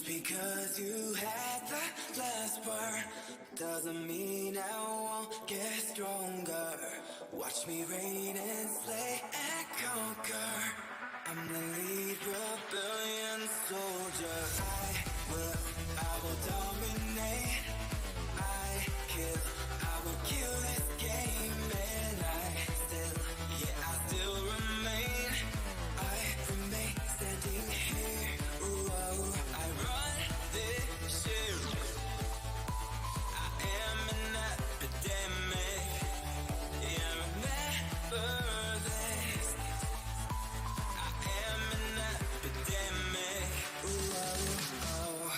Because you had the last word doesn't mean I won't get stronger. Watch me reign and slay and conquer. I'm the lead rebellion soldier. I will dominate. I will kill this game, and I still remain. I remain standing here. Whoa, I run this ship. I am an epidemic. Yeah, remember this. I am an epidemic. Whoa, oh.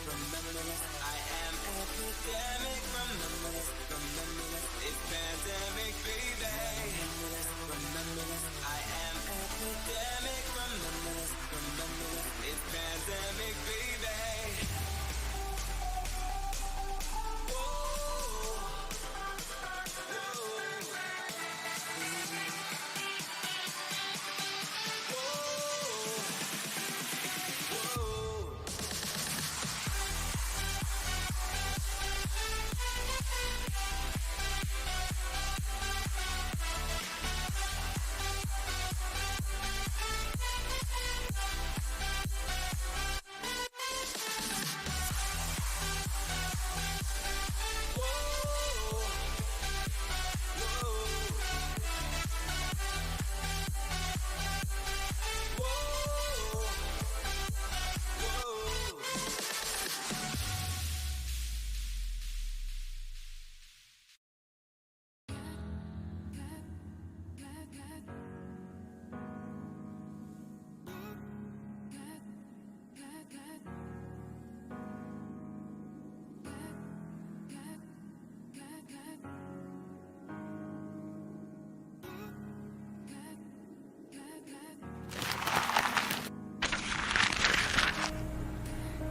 Remember this, I am epidemic. Remember this, it's pandemic, baby. Remember this, I am epidemic. Remember this, it's pandemic, baby.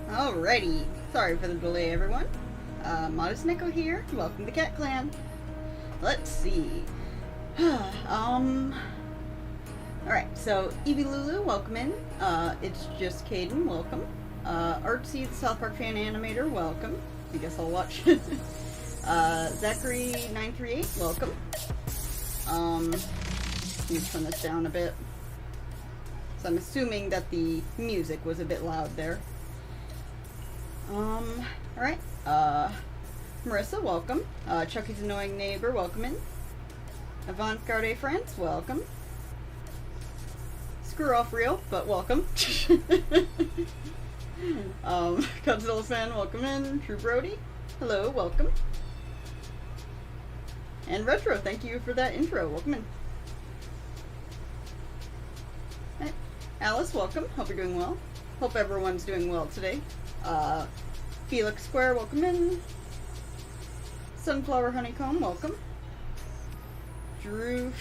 Alrighty, sorry for the delay, everyone. Modest Neko here. Welcome to Cat Clan. Let's see. Alright, so Evie Lulu, welcome in. It's just Caden, welcome. Artsy, the South Park fan animator, welcome. I guess I'll watch. Zachary938, welcome. Let me turn this down a bit. So I'm assuming that the music was a bit loud there. Alright, Marissa, welcome. Chucky's Annoying Neighbor, welcome in. Avant-Garde Friends, welcome. Screw Off Real, but welcome. Godzilla Fan, welcome in. True Brody, hello, welcome. And Retro, thank you for that intro, welcome in. Right. Alice, welcome, hope you're doing well. Hope everyone's doing well today. Felix Square, welcome in. Sunflower Honeycomb, welcome. Drew,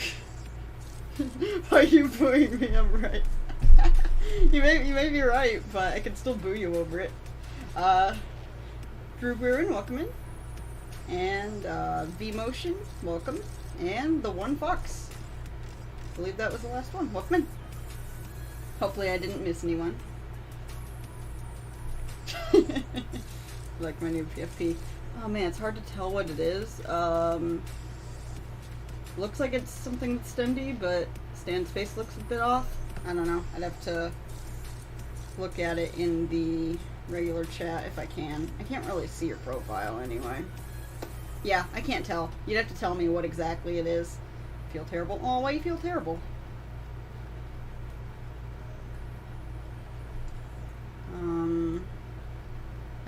why are you booing me? I'm right. you may be right, but I can still boo you over it. Drew Guerin, welcome in. And V Motion, welcome. And the One Fox, I believe that was the last one. Welcome in. Hopefully I didn't miss anyone. Like my new PFP. Oh man, it's hard to tell what it is. Looks like it's something Stendy, but Stan's face looks a bit off. I don't know. I'd have to look at it in the regular chat if I can. I can't really see your profile anyway. Yeah, I can't tell. You'd have to tell me what exactly it is. Feel terrible? Oh, why do you feel terrible?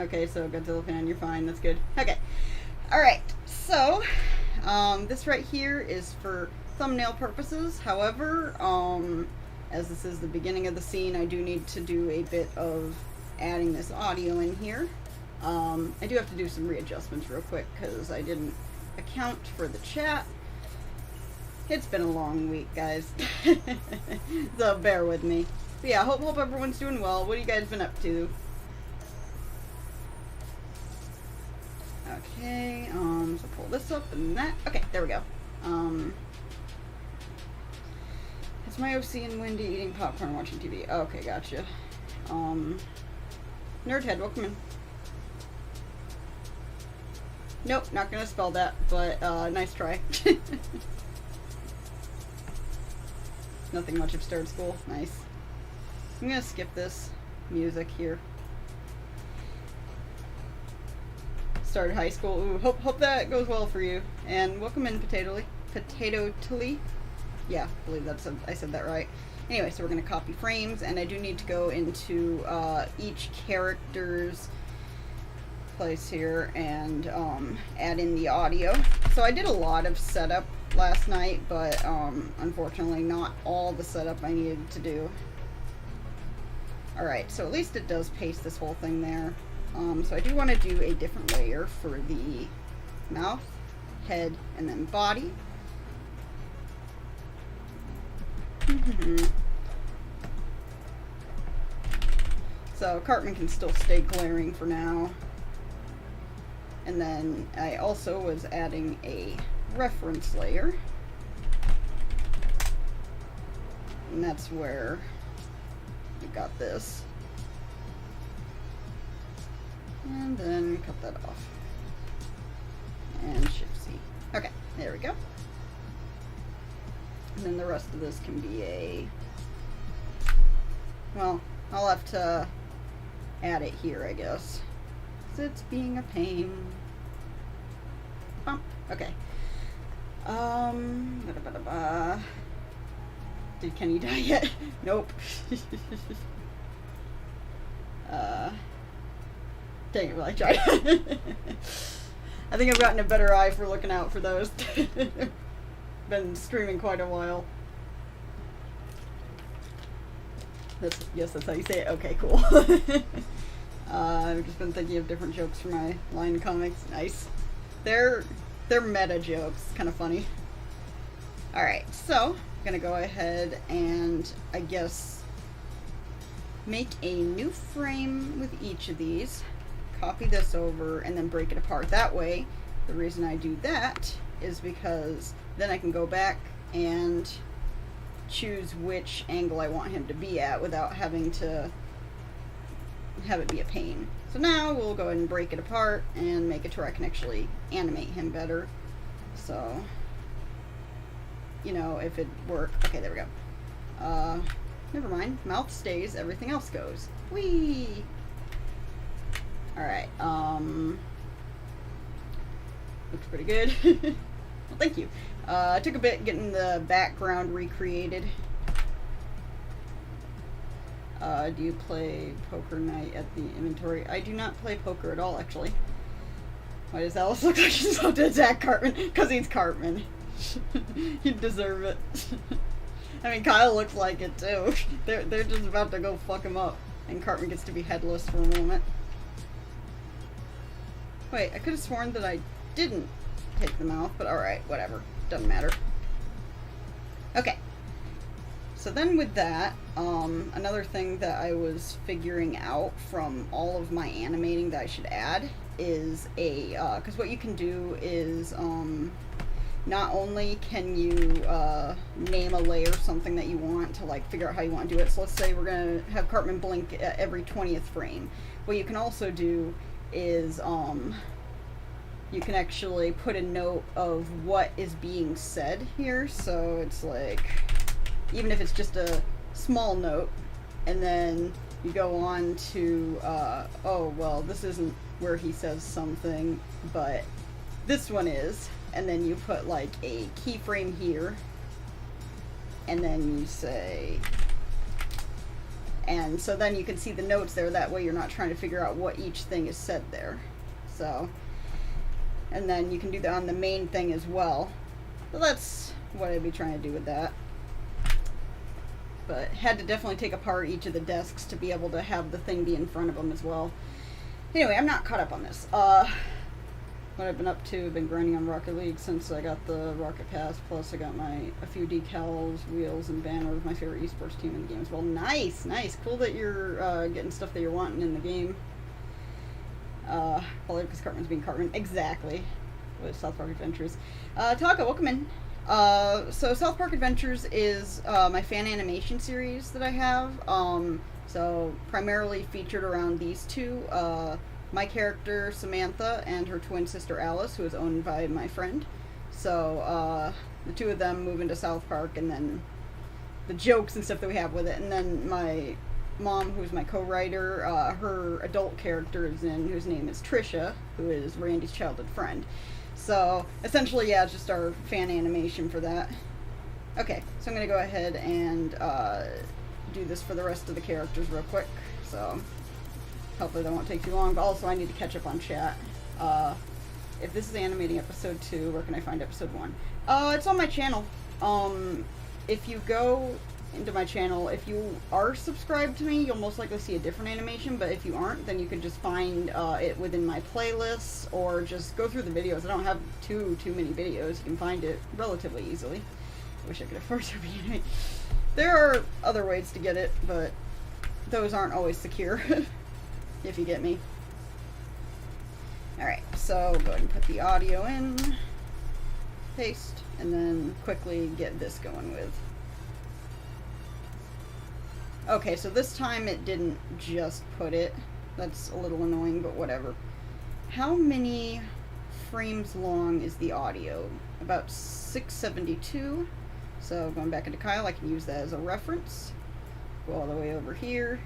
Okay, so Godzilla Fan, you're fine, that's good. Okay, alright, so, this right here is for thumbnail purposes. However, as this is the beginning of the scene, I do need to do a bit of adding this audio in here. I do have to do some readjustments real quick, because I didn't account for the chat. It's been a long week, guys, so bear with me. But yeah, hope everyone's doing well. What have you guys been up to? Okay, so pull this up and that. Okay, there we go. It's my OC and Wendy eating popcorn and watching TV. Okay, gotcha. Nerdhead, welcome in. Nope, not gonna spell that, but nice try. Nothing much of started school. Nice. I'm gonna skip this music here. Started high school. Ooh, hope that goes well for you. And welcome in, Potato Tilly. Yeah, I believe I said that right. Anyway, so we're gonna copy frames, and I do need to go into each character's place here and add in the audio. So I did a lot of setup last night, but unfortunately not all the setup I needed to do. Alright, so at least it does paste this whole thing there. So I do want to do a different layer for the mouth, head, and then body. So Cartman can still stay glaring for now. And then I also was adding a reference layer. And that's where we got this. And then cut that off. And Shift C. Okay, there we go. And then the rest of this can be a... Well, I'll have to add it here, I guess. Because it's being a pain. Bump. Okay. Did Kenny die yet? Nope. Dang it, well, I tried. I think I've gotten a better eye for looking out for those. Been streaming quite a while. Yes, that's how you say it. Okay, cool. I've just been thinking of different jokes for my line comics. Nice. They're meta jokes. Kind of funny. Alright, so I'm gonna go ahead and I guess make a new frame with each of these. Copy this over and then break it apart. That way, the reason I do that is because then I can go back and choose which angle I want him to be at without having to have it be a pain. So now we'll go ahead and break it apart and make it to where I can actually animate him better. So, you know, if it worked. Okay, there we go. Never mind. Mouth stays, everything else goes. Whee! Alright, looks pretty good. Well, thank you. It took a bit getting the background recreated. Do you play poker night at the inventory? I do not play poker at all, actually. Why does Alice look like she's about to attack Cartman? Because he's Cartman. He'd deserve it. I mean, Kyle looks like it, too. They're just about to go fuck him up. And Cartman gets to be headless for a moment. Wait, I could have sworn that I didn't take the mouth, but alright, whatever. Doesn't matter. Okay. So then with that, another thing that I was figuring out from all of my animating that I should add is a, because what you can do is, not only can you name a layer something that you want to like figure out how you want to do it. So let's say we're going to have Cartman blink at every 20th frame. What you can also do is you can actually put a note of what is being said here. So it's like, even if it's just a small note, and then you go on to, oh, well, this isn't where he says something, but this one is. And then you put like a keyframe here, and then you say, and so then you can see the notes there. That way you're not trying to figure out what each thing is said there. So, and then you can do that on the main thing as well. So that's what I'd be trying to do with that. But had to definitely take apart each of the desks to be able to have the thing be in front of them as well. Anyway, I'm not caught up on this. what I've been up to. I've been grinding on Rocket League since I got the Rocket Pass. Plus, I got a few decals, wheels, and banner of my favorite esports team in the game as well. Nice, nice, cool that you're getting stuff that you're wanting in the game. Probably because Cartman's being Cartman. Exactly. With South Park Adventures. Taka, welcome in. So South Park Adventures is my fan animation series that I have. So primarily featured around these two. My character Samantha and her twin sister Alice, who is owned by my friend. So the two of them move into South Park, and then the jokes and stuff that we have with it. And then my mom, who's my co-writer, her adult character is in, whose name is Trisha, who is Randy's childhood friend. So essentially, yeah, it's just our fan animation for that. Okay, so I'm gonna go ahead and do this for the rest of the characters real quick. So hopefully that won't take too long. But also, I need to catch up on chat. If this is Animating episode 2, where can I find episode 1? It's on my channel. If you go into my channel, if you are subscribed to me, you'll most likely see a different animation, but if you aren't, then you can just find it within my playlists, or just go through the videos. I don't have too many videos. You can find it relatively easily. I wish I could afford to be in it. There are other ways to get it, but those aren't always secure, if you get me. Alright, so go ahead and put the audio in, paste, and then quickly get this going with. Okay, so this time it didn't just put it. That's a little annoying, but whatever. How many frames long is the audio? About 672. So going back into Kyle, I can use that as a reference. Go all the way over here.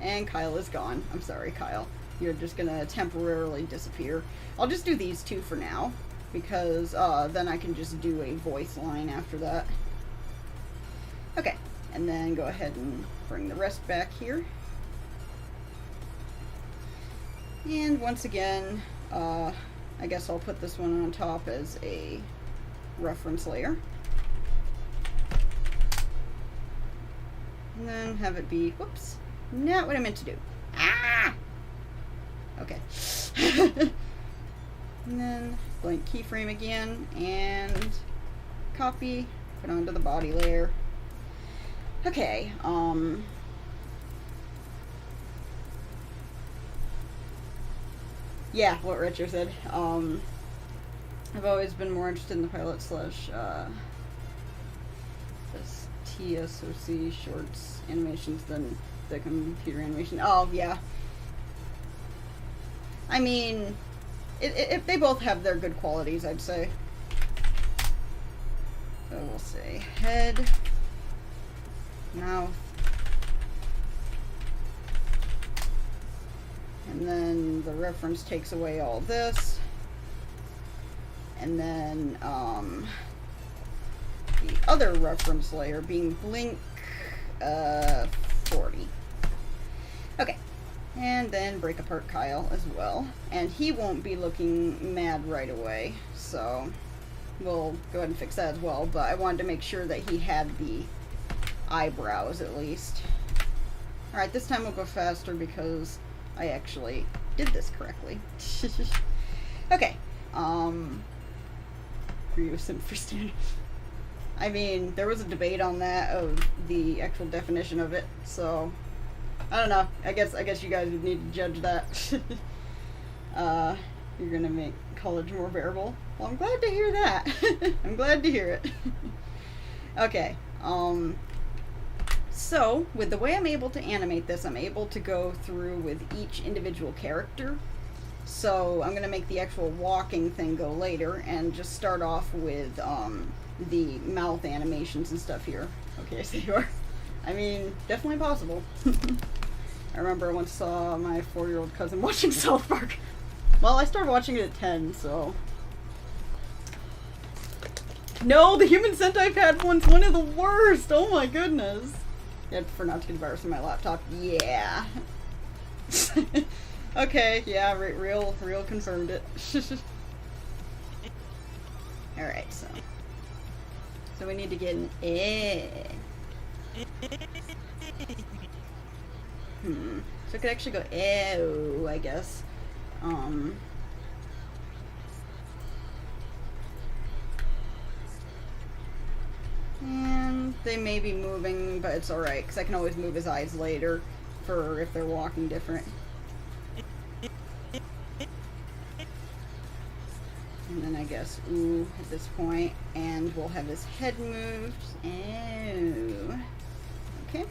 And Kyle is gone. I'm sorry, Kyle. You're just going to temporarily disappear. I'll just do these two for now, because then I can just do a voice line after that. Okay. And then go ahead and bring the rest back here. And once again, I guess I'll put this one on top as a reference layer. And then have it be, whoops, not what I meant to do. Ah! Okay. And then blank keyframe again, and copy, put onto the body layer. Okay, yeah, what Richard said. I've always been more interested in the pilot slash this TSOC shorts animations than the computer animation. Oh, yeah. I mean, they both have their good qualities, I'd say. So we'll say head, mouth, and then the reference takes away all this, and then the other reference layer being blink 40. Okay, and then break apart Kyle as well, and he won't be looking mad right away, so we'll go ahead and fix that as well, but I wanted to make sure that he had the eyebrows at least. Alright, this time we'll go faster because I actually did this correctly. Okay, Grievous for standard. I mean, there was a debate on that of the actual definition of it, so I don't know. I guess you guys would need to judge that. You're gonna make college more bearable. Well, I'm glad to hear that. I'm glad to hear it. Okay, so with the way I'm able to animate this, I'm able to go through with each individual character. So I'm gonna make the actual walking thing go later, and just start off with the mouth animations and stuff here. Okay, so you are. I mean, definitely possible. I remember I once saw my 4-year-old cousin watching South Park. Well, I started watching it at 10, so. No, the human centipede one's one of the worst! Oh my goodness! Yeah, for not to get a virus on my laptop. Yeah. Okay, yeah, real confirmed it. Alright, so we need to get an So I could actually go I guess. they may be moving, but it's alright, because I can always move his eyes later for if they're walking different. And then I guess ooh at this point, and we'll have his head moved. Oh. Okay.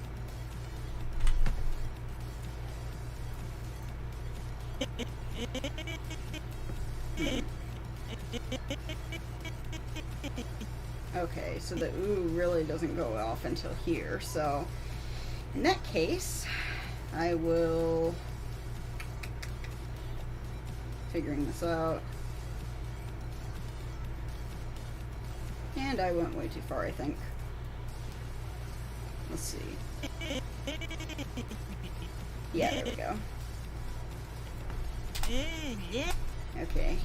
Okay, so the ooh really doesn't go off until here, so in that case, I will figuring this out. And I went way too far, I think. Let's see. Yeah, there we go. Okay.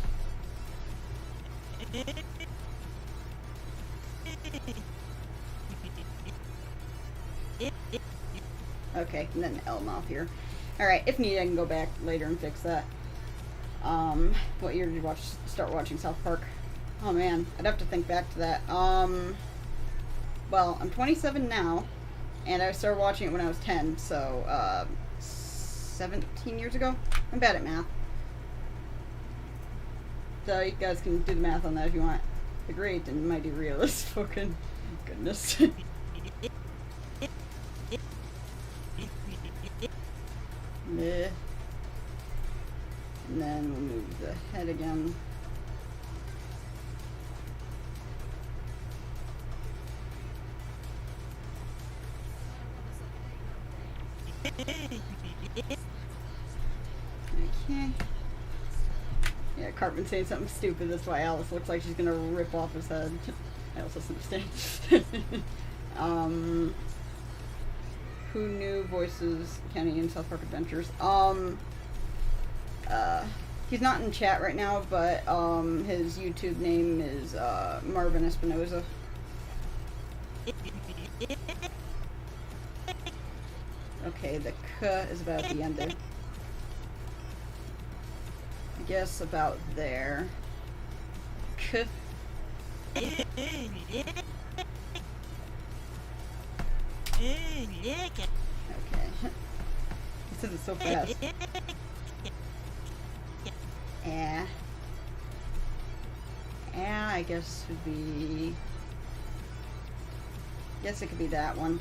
Okay, and then L mouth here. Alright, if needed I can go back later and fix that. What year did you start watching South Park? Oh man, I'd have to think back to that. Well, I'm 27 now, and I started watching it when I was 10, so, 17 years ago? I'm bad at math. So you guys can do the math on that if you want. The great and mighty realist, fucking goodness. Meh. And then we'll move the head again. Okay. Yeah, Cartman's saying something stupid. That's why Alice looks like she's gonna rip off his head. Alice doesn't understand. Who knew voices Kenny in South Park Adventures? He's not in chat right now, but his YouTube name is Marvin Espinoza. Okay, the K is about the end there. I guess about there. K. Okay. This is so fast. Yeah. Yeah, I guess would be. Guess it could be that one.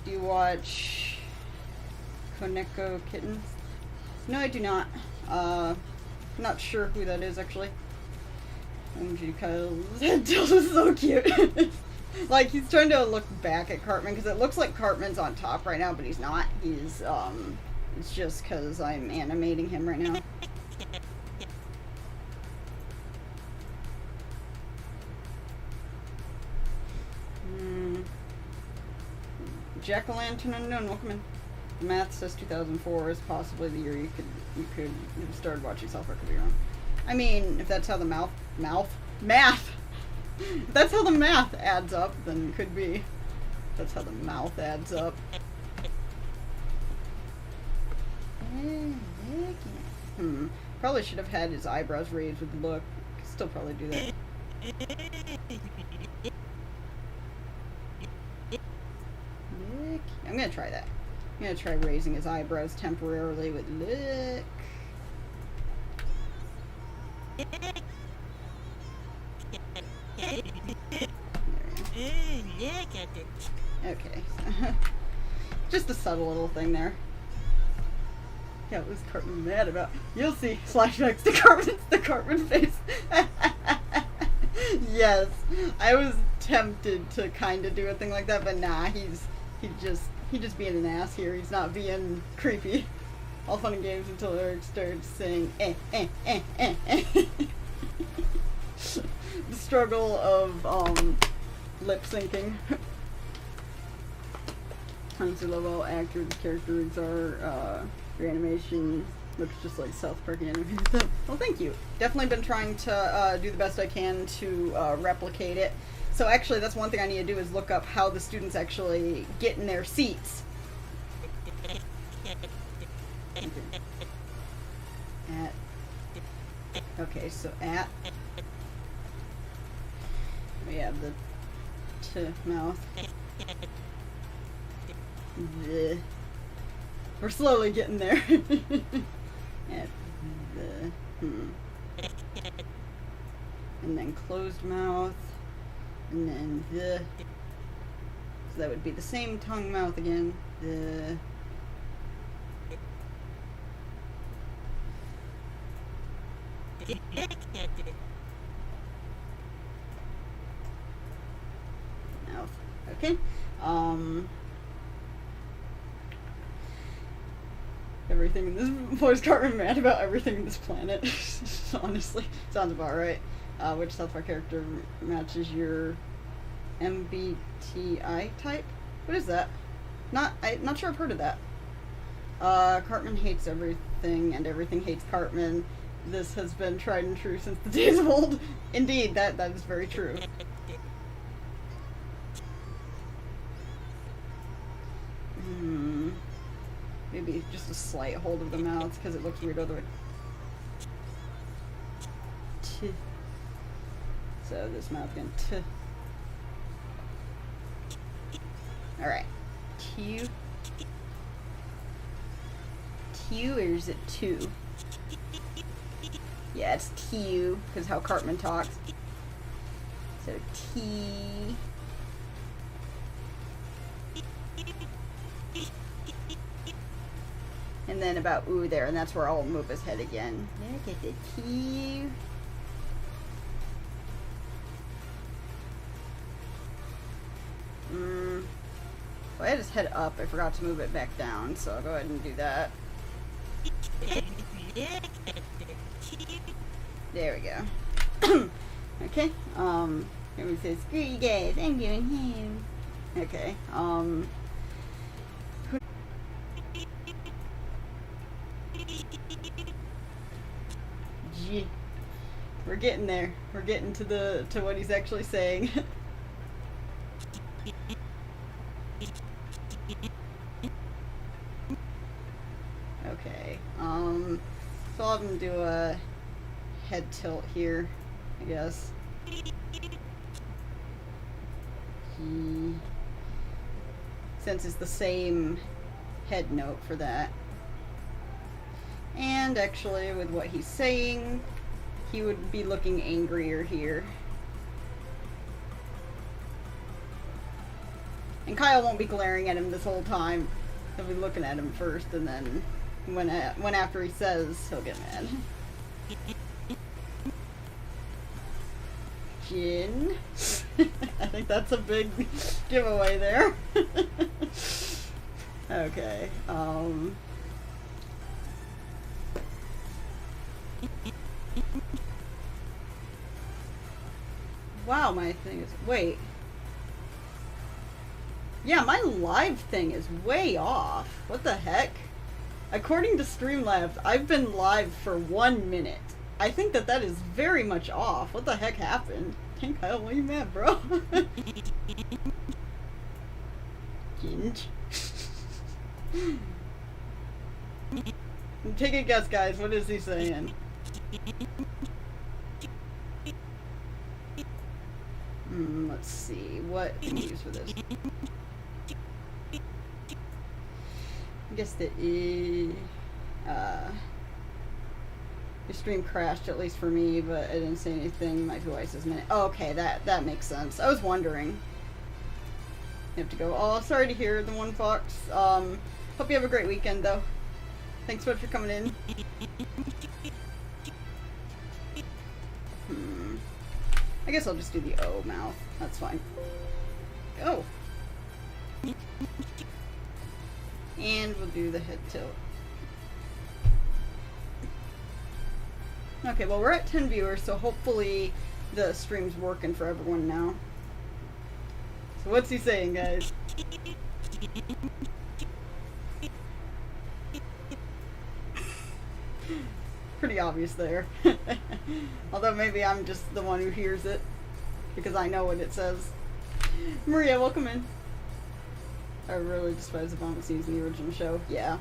Do you watch Koneko Kittens? No, I do not. Not sure who that is actually. OMG, Kyle's head tilt is so cute. Like he's trying to look back at Cartman because it looks like Cartman's on top right now, but he's not. He's it's just because I'm animating him right now. Jack-o'-lantern unknown, welcome in. Math says 2004 is possibly the year you could have started watching South Park. Could be wrong. I mean, if that's how the math if that's how the math adds up, then it could be. If that's how the mouth adds up. Probably should have had his eyebrows raised with the look. Still probably do that. I'm gonna try that. I'm gonna try raising his eyebrows temporarily with look. Okay. Just a subtle little thing there. Yeah, what was Cartman mad about? You'll see flashbacks to the Cartman face. Yes. I was tempted to kind of do a thing like that, but nah, he's just being an ass here. He's not being creepy. All fun and games until Eric starts saying The struggle of lip syncing. Honestly, love all actors, characters are your animation looks just like South Park animation. Well, thank you. Definitely been trying to do the best I can to replicate it. So actually, that's one thing I need to do is look up how the students actually get in their seats. Okay, so at we have the T mouth. The. We're slowly getting there. At the. And then closed mouth. And then the. So that would be the same tongue mouth again. The. Mouth. Okay. Everything in this voice Cartman mad about everything in this planet. Honestly, sounds about right. Which South Park character matches your MBTI type? What is that? Not sure I've heard of that. Cartman hates everything, and everything hates Cartman. This has been tried and true since the days of old. Indeed, that is very true. Maybe just a slight hold of the mouth because it looks weird other way. T. So this mouth again. T. Alright. Q. Q or is it two? Yeah, it's Q because how Cartman talks. So T. And then about ooh there, and that's where I'll move his head again. Look at the Q. Well, I had his head up. I forgot to move it back down, so I'll go ahead and do that. There we go. Okay. Here we say, screw you guys, I'm going home. Okay. G. We're getting there. We're getting to what he's actually saying. Okay. So I'll have him do a head tilt here, I guess. Since it's the same head note for that. And actually, with what he's saying, he would be looking angrier here. And Kyle won't be glaring at him this whole time. He'll be looking at him first, and then when after he says, he'll get mad. Jin. I think that's a big giveaway there. Okay. Wow, my thing is... Wait. Yeah, my live thing is way off. What the heck? According to Streamlabs, I've been live for 1 minute. I think that is very much off. What the heck happened? Hey Kyle, why are you mad, bro? Ginge. Take a guess, guys. What is he saying? Let's see. What can we use for this? I guess the your stream crashed, at least for me, but I didn't say anything. My device is minute. Oh, okay, that makes sense. I was wondering. You have to go. Oh, sorry to hear the one fox. Hope you have a great weekend, though. Thanks so much for coming in. I guess I'll just do the O mouth. That's fine. Go. And we'll do the head tilt. Okay, well, we're at 10 viewers, so hopefully the stream's working for everyone now. So what's he saying, guys? Pretty obvious there. Although maybe I'm just the one who hears it, because I know what it says. Maria, welcome in. I really despise the vomit scenes in the original show. Yeah.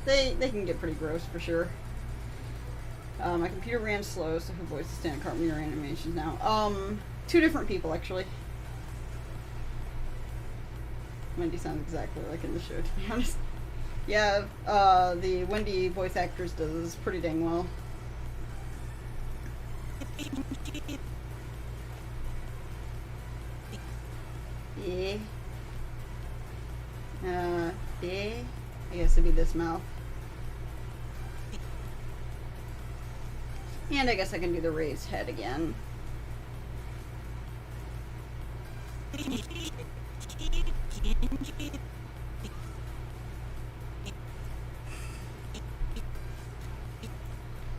They can get pretty gross, for sure. My computer ran slow, so her voice is standing Cartman your animations now. 2 different people, actually. Wendy sounds exactly like in the show, to be honest. Yeah, the Wendy voice actress does pretty dang well. Yeah. Yeah. I guess it'd be this mouth. And I guess I can do the raised head again.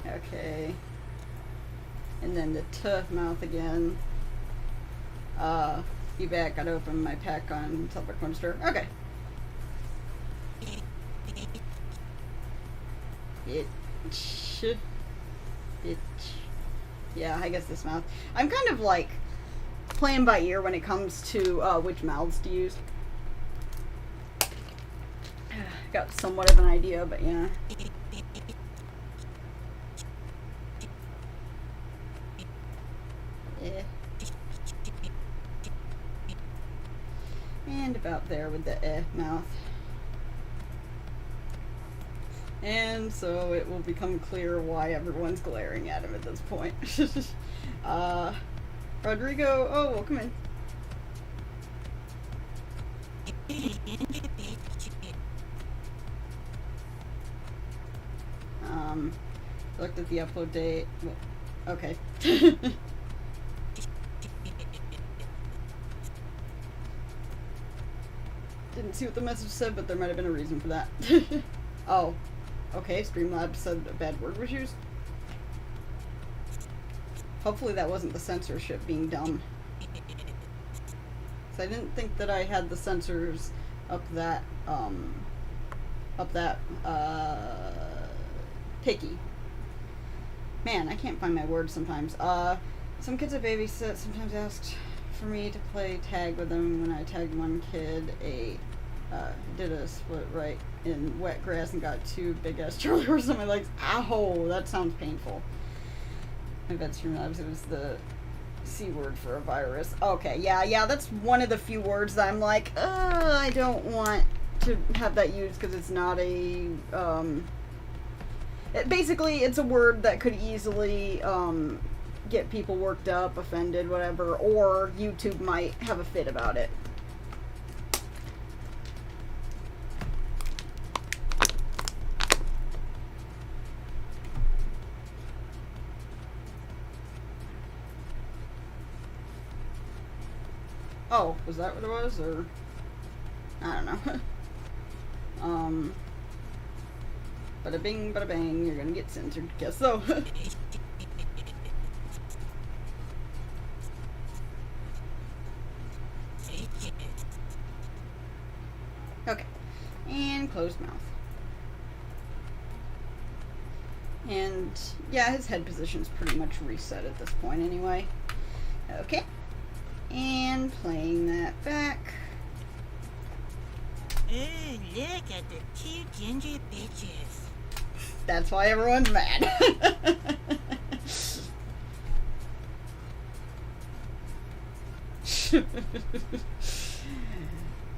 Okay. And then the tough mouth again. Be back. Gotta open my pack on Celtic Corner Store. Okay. Itch. Yeah, I guess this mouth. I'm kind of like playing by ear when it comes to which mouths to use. Got somewhat of an idea, but yeah. And about there with the mouth. And so it will become clear why everyone's glaring at him at this point. Rodrigo, oh, welcome in. Looked at the upload date. Well, okay. Didn't see what the message said, but there might have been a reason for that. Oh. Okay, Streamlabs said a bad word was used. Hopefully that wasn't the censorship being dumb. So I didn't think that I had the censors up that picky. Man, I can't find my words sometimes. Some kids I babysit sometimes asked for me to play tag with them. When I tagged one kid, did a split right in wet grass and got two big ass Charlie horses on my legs. Ow, that sounds painful. I bet Streamlabs, it was the C word for a virus. Okay, yeah, that's one of the few words that I'm like, I don't want to have that used because it's not a, basically it's a word that could easily, get people worked up, offended, whatever, or YouTube might have a fit about it. Oh, was that what it was, or I don't know. Bada bing, bada bang, you're gonna get censored. Guess so. Okay, and closed mouth. And yeah, his head position's pretty much reset at this point anyway. Okay. And playing that back. Ooh, look at the two ginger bitches. That's why everyone's mad.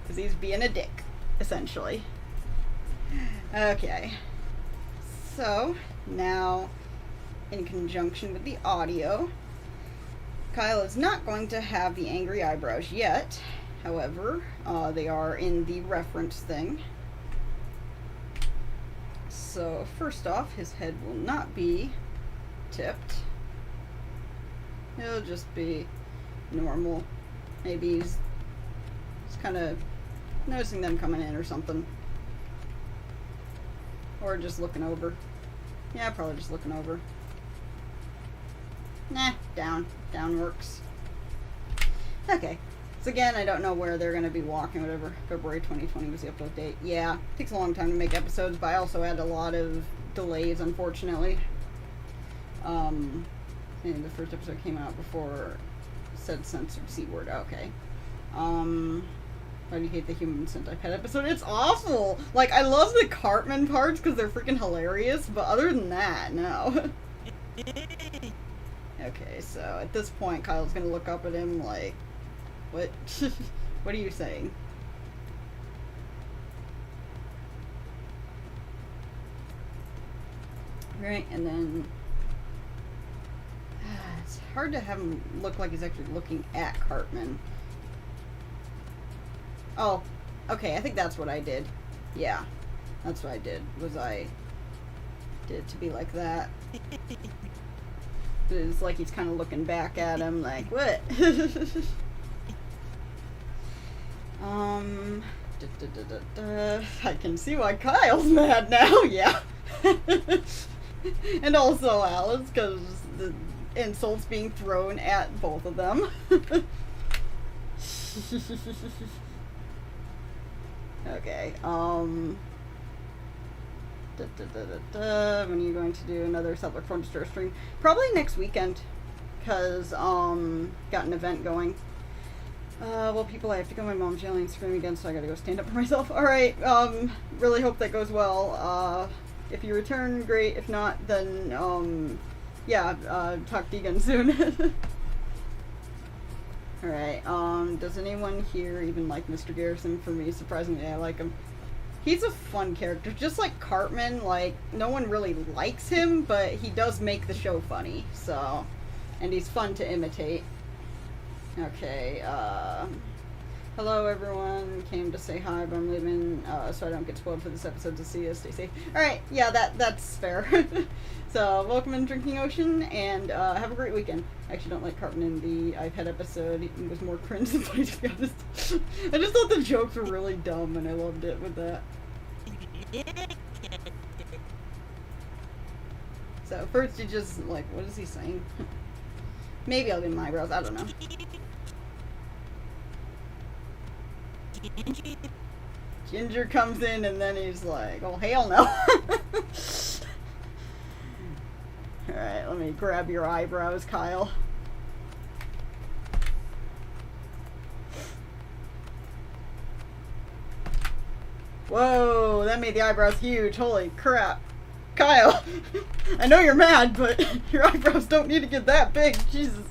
Because he's being a dick, essentially. Okay. So, now, in conjunction with the audio, Kyle is not going to have the angry eyebrows yet. However, they are in the reference thing. So, first off, his head will not be tipped. It'll just be normal. Maybe he's kind of noticing them coming in or something. Or just looking over. Yeah, probably just looking over. Nah, down. Down works. Okay. So again, I don't know where they're going to be walking, whatever. February 2020 was the upload date. Yeah, takes a long time to make episodes, but I also had a lot of delays, unfortunately. And the first episode came out before said censored C word. Okay. Why do you hate the human centipede episode? It's awful! Like, I love the Cartman parts because they're freaking hilarious, but other than that, no. Okay, so at this point, Kyle's gonna look up at him like, what? What are you saying? Right, and then it's hard to have him look like he's actually looking at Cartman. Oh, okay, I think that's what I did. Yeah, that's what I did, was I did it to be like that. It's like he's kind of looking back at him like, what? I can see why Kyle's mad now, yeah. And also Alice, because the insults being thrown at both of them. Okay, when are you going to do another Settler Phone Destroyer stream? Probably next weekend, because, got an event going. Well, people, I have to go. My mom's yelling and screaming again, so I gotta go stand up for myself. Alright, really hope that goes well. If you return, great. If not, then, yeah, talk to you again soon. Alright, does anyone here even like Mr. Garrison? For me, surprisingly, I like him. He's a fun character, just like Cartman. Like, no one really likes him, but he does make the show funny, so... And he's fun to imitate. Okay, hello everyone. Came to say hi, but I'm leaving, so I don't get spoiled for this episode. To see you, stay safe. Alright, yeah, that's fair. So, welcome in Drinking Ocean, and, have a great weekend. I actually don't like Cartman in the iPad episode. It was more cringe than funny, to be honest. I just thought the jokes were really dumb, and I loved it with that. So, first you just, like, what is he saying? Maybe I'll do my eyebrows, I don't know. Ginger comes in, and then he's like, oh, hell no. Alright, let me grab your eyebrows, Kyle. Whoa, that made the eyebrows huge. Holy crap. Kyle, I know you're mad, but your eyebrows don't need to get that big. Jesus.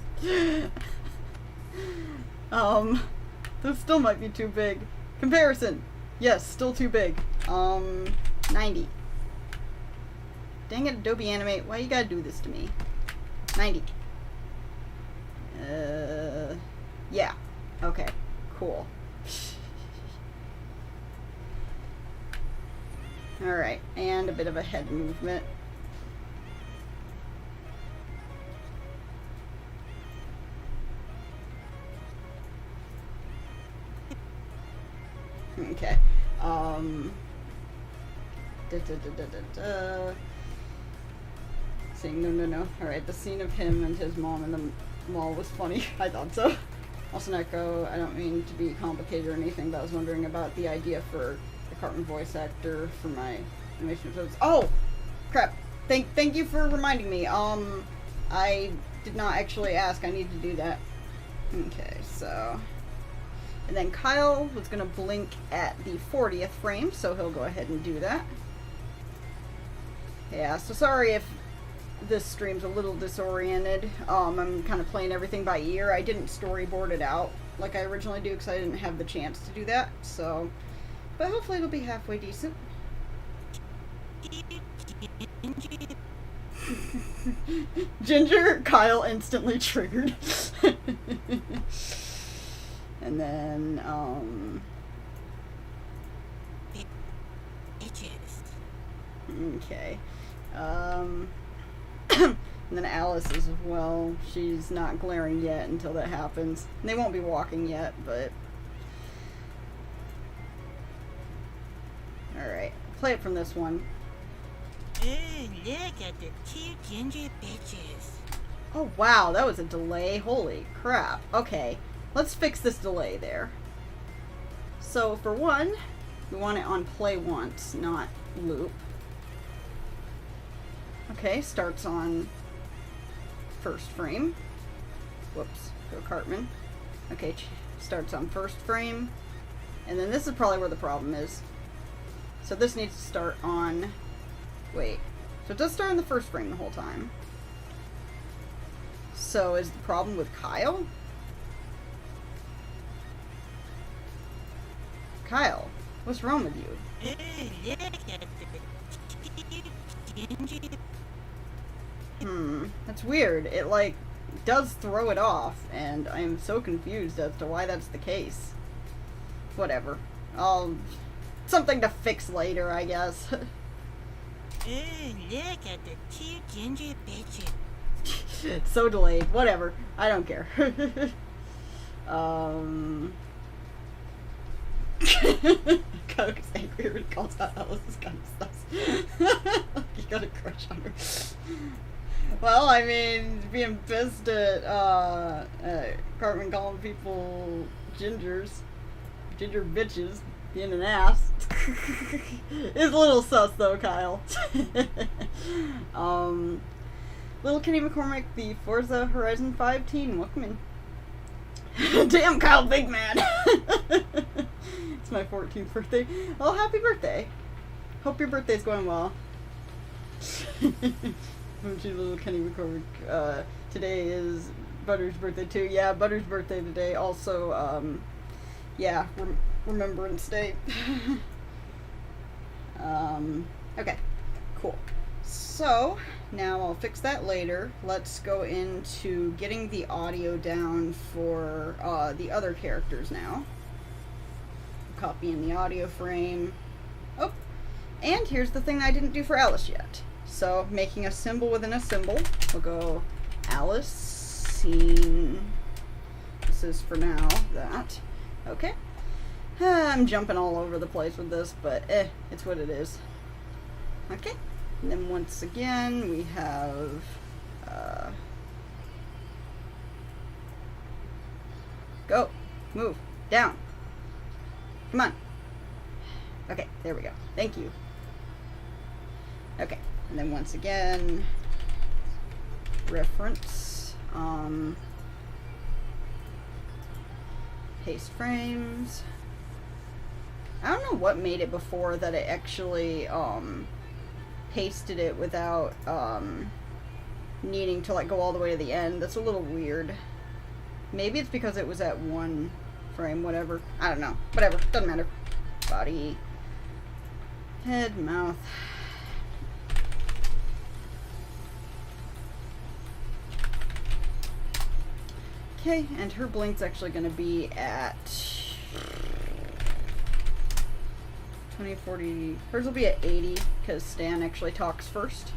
Those still might be too big. Comparison. Yes, still too big. 90. Dang it, Adobe Animate. Why you gotta do this to me? 90. Yeah. Okay. Cool. Alright, and a bit of a head movement. Okay. Saying no. Alright, the scene of him and his mom in the mall was funny. I thought so. Also, Neko, I don't mean to be complicated or anything, but I was wondering about the idea for the Cartman voice actor for my animation episodes. Oh! Crap. Thank you for reminding me. I did not actually ask. I need to do that. Okay, so... And then Kyle was going to blink at the 40th frame, so he'll go ahead and do that. Yeah, so sorry if this stream's a little disoriented. I'm kind of playing everything by ear. I didn't storyboard it out like I originally do because I didn't have the chance to do that, so... But hopefully it'll be halfway decent. Ginger, Kyle instantly triggered. And then, okay. And then Alice as well. She's not glaring yet until that happens. And they won't be walking yet, but... Alright, play it from this one. Ooh, look at the two ginger bitches. Oh wow, that was a delay. Holy crap. Okay, let's fix this delay there. So for one, we want it on play once, not loop. Okay, starts on first frame. Whoops, go Cartman. Okay, starts on first frame. And then this is probably where the problem is. So this needs to start on... Wait. So it does start on the first frame the whole time. So is the problem with Kyle? Kyle, what's wrong with you? Ooh, look at the two ginger That's weird. It, like, does throw it off, and I am so confused as to why that's the case. Whatever. Something to fix later, I guess. Ooh, look at the cute ginger bitches. So delayed. Whatever. I don't care. Coke's angry when he calls out Alice's kind of stuff. You got a crush on her. Well, I mean, being pissed at Cartman calling people ginger bitches, being an ass. It's a little sus though, Kyle. Little Kenny McCormick, the Forza Horizon 5 teen, welcome in. Damn, Kyle, big man. It's my 14th birthday. Oh, happy birthday. Hope your birthday's going well. From to little Kenny McCormick. Today is Butter's birthday too. Yeah, Butter's birthday today. Also, yeah, Remembrance Day. Okay, cool. So, now I'll fix that later. Let's go into getting the audio down for the other characters now. Copying the audio frame. Oh, and here's the thing I didn't do for Alice yet. So, making a symbol within a symbol. We'll go Alice, scene. This is for now that. Okay. I'm jumping all over the place with this, but it's what it is. Okay. And then once again, we have go, move, down. Come on. Okay, there we go. Thank you. Okay, and then once again, reference, paste frames. I don't know what made it before that it actually, pasted it without, needing to, like, go all the way to the end. That's a little weird. Maybe it's because it was at one frame, whatever. I don't know. Whatever. Doesn't matter. Body. Head, mouth. Okay, and her blink's actually going to be at 20, 40. Hers will be at 80 because Stan actually talks first.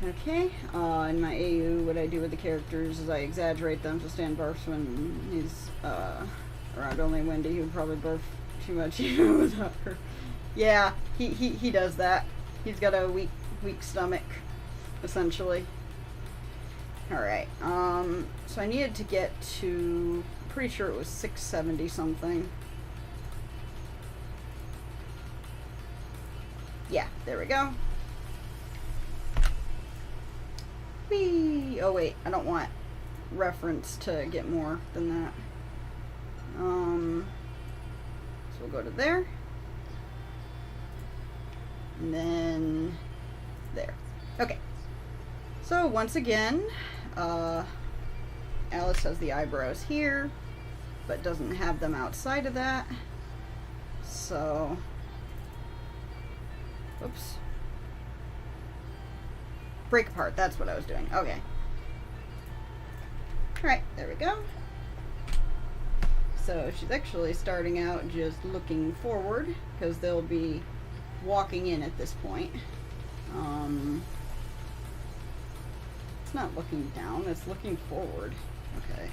Okay, in my AU, what I do with the characters is I exaggerate them so Stan barfs when he's around only Wendy. He would probably barf too much even without her. Yeah, he does that. He's got a weak stomach, essentially. Alright, so I needed to get to, pretty sure it was 670 something. Yeah, there we go. Whee! Oh wait, I don't want reference to get more than that. So we'll go to there. And then there. Okay. So once again, Alice has the eyebrows here, but doesn't have them outside of that. So, oops. Break apart, that's what I was doing. Okay. Alright, there we go. So she's actually starting out just looking forward, because they'll be walking in at this point. It's not looking down, it's looking forward. Okay.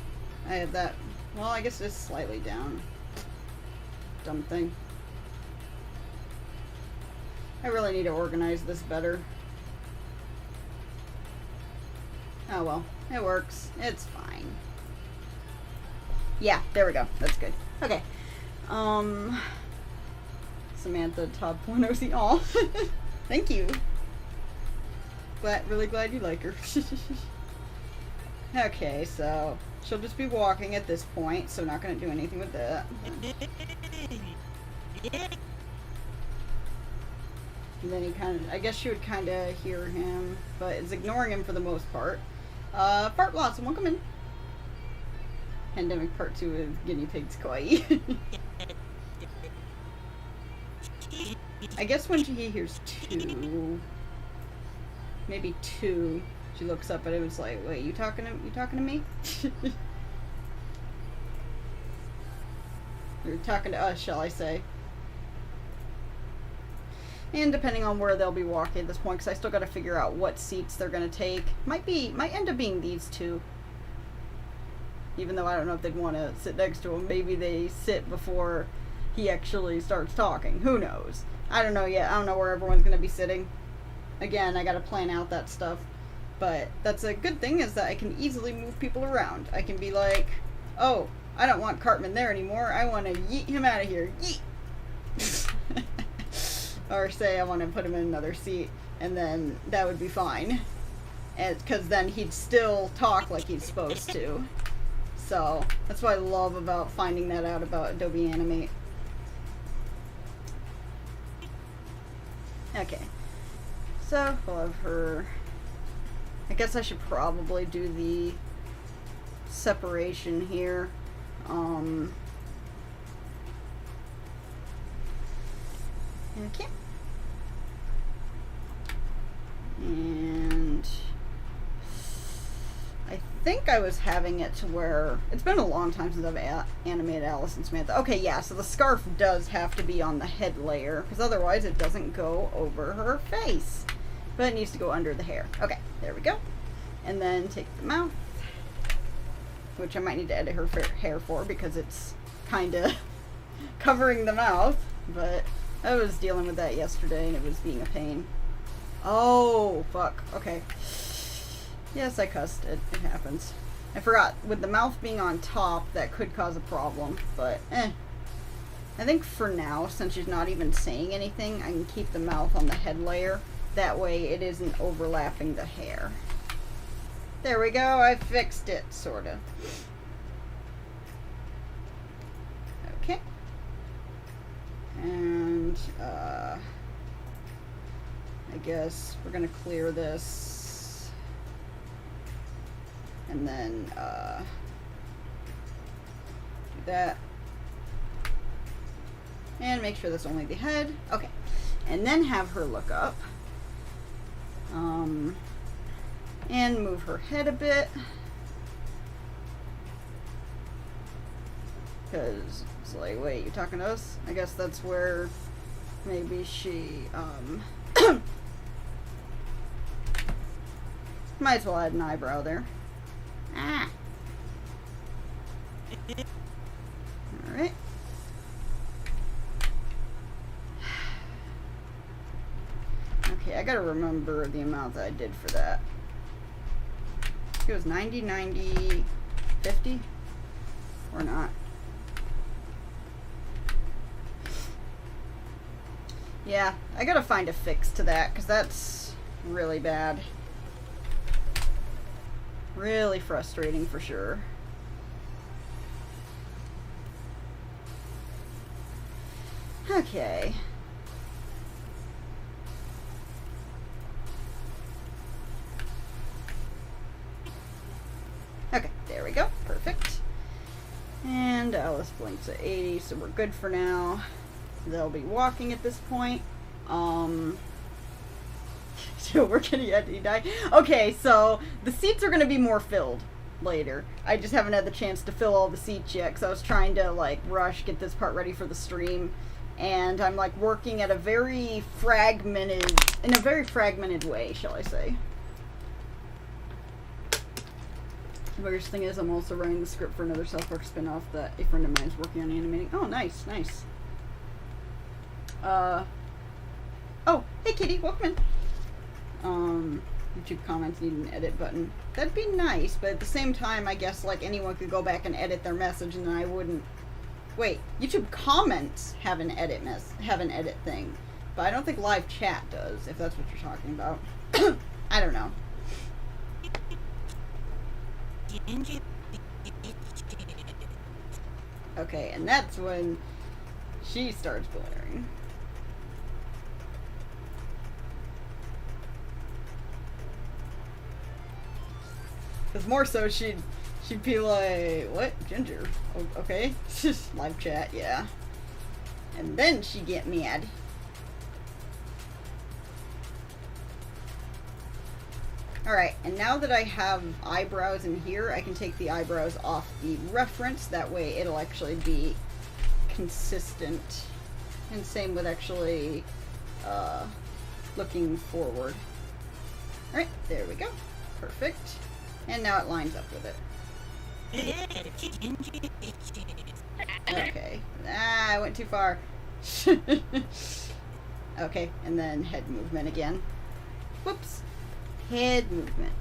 I have that, well, I guess it's slightly down. Dumb thing. I really need to organize this better. Oh well, it works. It's fine. Yeah, there we go. That's good. Okay. Samantha, top 1 OC. Aw. Thank you. Really glad you like her. Okay, so she'll just be walking at this point, so not going to do anything with that. And then he kind of, I guess she would kind of hear him, but is ignoring him for the most part. Fart Blossom, welcome in. Pandemic Part 2 of Guinea Pigs Kawaii. I guess when he hears 2... maybe 2. She looks up and it was like, wait, you talking to me? You're talking to us, shall I say. And depending on where they'll be walking at this point, because I still got to figure out what seats they're going to take. Might end up being these 2. Even though I don't know if they'd want to sit next to him. Maybe they sit before he actually starts talking. Who knows? I don't know yet. I don't know where everyone's going to be sitting. Again, I got to plan out that stuff. But that's a good thing, is that I can easily move people around. I can be like, oh, I don't want Cartman there anymore. I want to yeet him out of here. Yeet! Or say I want to put him in another seat, and then that would be fine. Because then he'd still talk like he's supposed to. So, that's what I love about finding that out about Adobe Animate. Okay. So, we'll have her... I guess I should probably do the separation here. Okay. And I think I was having it to where it's been a long time since I've animated Alice and Samantha. Okay, yeah, so the scarf does have to be on the head layer, because otherwise it doesn't go over her face. But it needs to go under the hair. Okay, there we go. And then take the mouth, which I might need to edit her hair for because it's kind of covering the mouth. But I was dealing with that yesterday and it was being a pain. Oh, fuck. Okay. Yes, I cussed. It happens. I forgot. With the mouth being on top, that could cause a problem. But, I think for now, since she's not even saying anything, I can keep the mouth on the head layer. That way it isn't overlapping the hair. There we go. I fixed it, sort of. Okay. And, I guess we're going to clear this. And then, do that. And make sure that's only the head. Okay. And then have her look up. And move her head a bit. Because it's like, wait, you talking to us? I guess that's where maybe she, might as well add an eyebrow there. Ah. Alright. Okay, I gotta remember the amount that I did for that. It was 90, 90, 50? Or not? Yeah, I gotta find a fix to that, because that's really bad. Really frustrating for sure. Okay. Okay, there we go. Perfect. And Alice blinks at 80, so we're good for now. They'll be walking at this point. So we're gonna get to die. Okay, so the seats are gonna be more filled later. I just haven't had the chance to fill all the seats yet because I was trying to like rush, get this part ready for the stream. And I'm like working at a very fragmented, in a very fragmented way, shall I say. The weirdest thing is I'm also writing the script for another South Park spinoff that a friend of mine is working on animating. Oh, nice, nice. Oh, hey Kitty, welcome in. YouTube comments need an edit button. That'd be nice, but at the same time, I guess like anyone could go back and edit their message, and then I wouldn't. Wait, YouTube comments have an edit thing, but I don't think live chat does. If that's what you're talking about, I don't know. Okay, and that's when she starts blaring. Because more so, she'd be like, what? Ginger? Oh, okay. Live chat, yeah. And then she'd get mad. Alright, and now that I have eyebrows in here, I can take the eyebrows off the reference. That way it'll actually be consistent. And same with actually looking forward. Alright, there we go. Perfect. And now it lines up with it. Okay. I went too far. Okay, and then head movement again. Whoops. Head movement.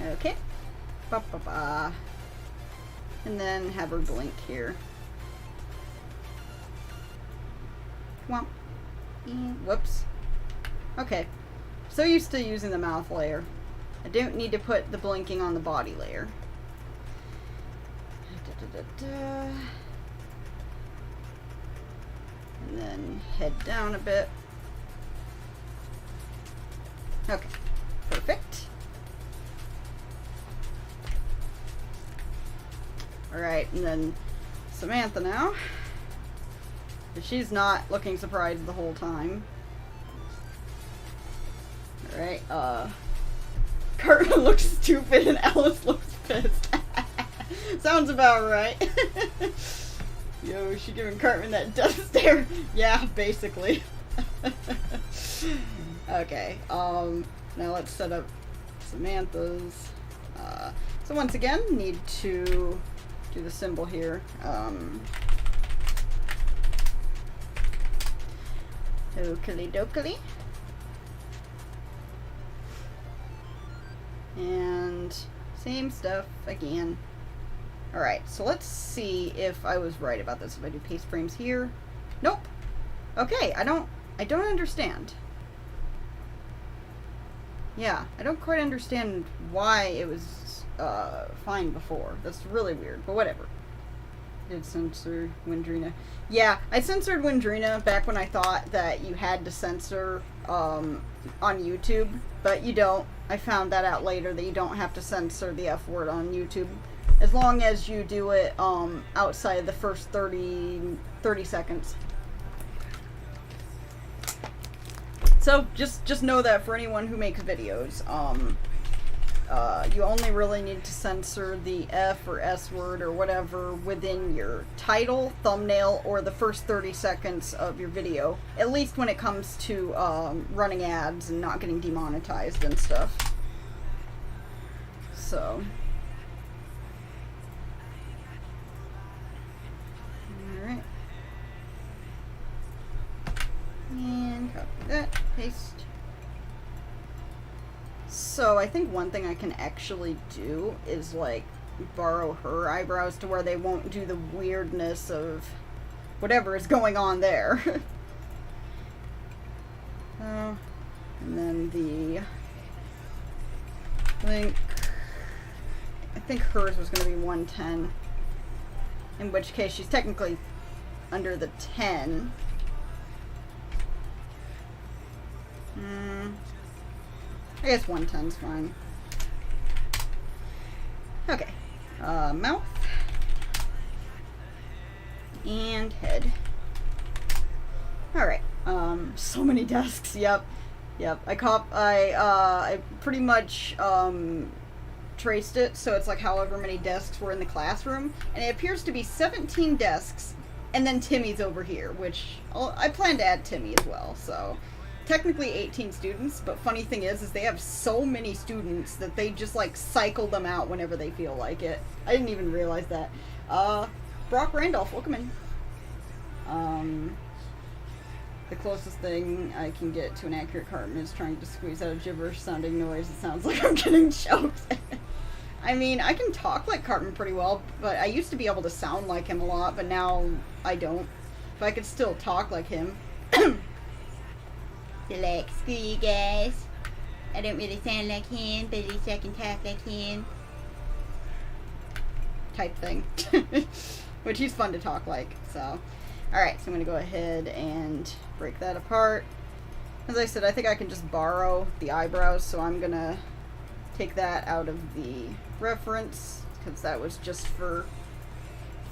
Okay. Ba ba ba. And then have her blink here. Whomp. Whoops. Okay. So used to using the mouth layer. I don't need to put the blinking on the body layer. And then head down a bit. Okay. Perfect. Alright, and then Samantha now. She's not looking surprised the whole time. Alright, Cartman looks stupid and Alice looks pissed. Sounds about right. Yo, she giving Cartman that death stare. Yeah, basically. Okay, now let's set up Samantha's. So once again, need to do the symbol here. Okily dokily. And same stuff again. Alright, so let's see if I was right about this. If I do paste frames here. Nope. Okay, I don't understand. Yeah, I don't quite understand why it was fine before. That's really weird, but whatever. Did censor Windrina. Yeah, I censored Windrina back when I thought that you had to censor on YouTube, but you don't. I found that out later that you don't have to censor the F word on YouTube as long as you do it outside of the first 30 seconds. So just know that for anyone who makes videos, you only really need to censor the F or S word or whatever within your title, thumbnail, or the first 30 seconds of your video. At least when it comes to running ads and not getting demonetized and stuff. So. Alright. And copy that, paste. So I think one thing I can actually do is like borrow her eyebrows to where they won't do the weirdness of whatever is going on there. And then the link, I think hers was going to be 110, in which case she's technically under the 10. I guess 110's fine. Okay. Mouth. And head. Alright. So many desks. Yep. I pretty much traced it, so it's like however many desks were in the classroom, and it appears to be 17 desks, and then Timmy's over here, which I plan to add Timmy as well, so technically 18 students, but funny thing is they have so many students that they just like cycle them out whenever they feel like it. I didn't even realize that. Brock Randolph, welcome in. The closest thing I can get to an accurate Cartman is trying to squeeze out a gibberish sounding noise. It sounds like I'm getting choked. I mean, I can talk like Cartman pretty well, but I used to be able to sound like him a lot, but now I don't. But I could still talk like him. Like, screw you guys. I don't really sound like him, but at least I can talk like him. Type thing. Which he's fun to talk like, so. Alright, so I'm going to go ahead and break that apart. As I said, I think I can just borrow the eyebrows, so I'm going to take that out of the reference, because that was just for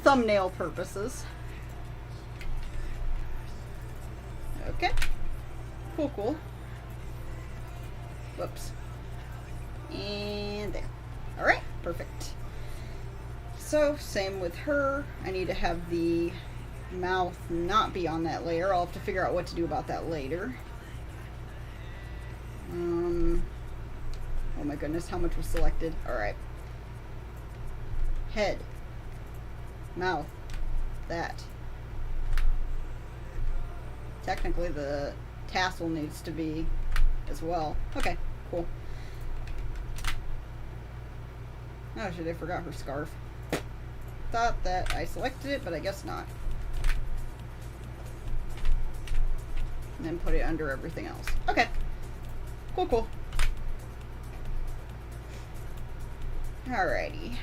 thumbnail purposes. Okay. Cool, cool. Whoops. And there. Alright, perfect. So, same with her. I need to have the mouth not be on that layer. I'll have to figure out what to do about that later. Oh my goodness, how much was selected? Alright. Head. Mouth. That. Technically the tassel needs to be as well. Okay, cool. Oh shit, I forgot her scarf. Thought that I selected it, but I guess not. And then put it under everything else. Okay. Cool, cool. Alrighty.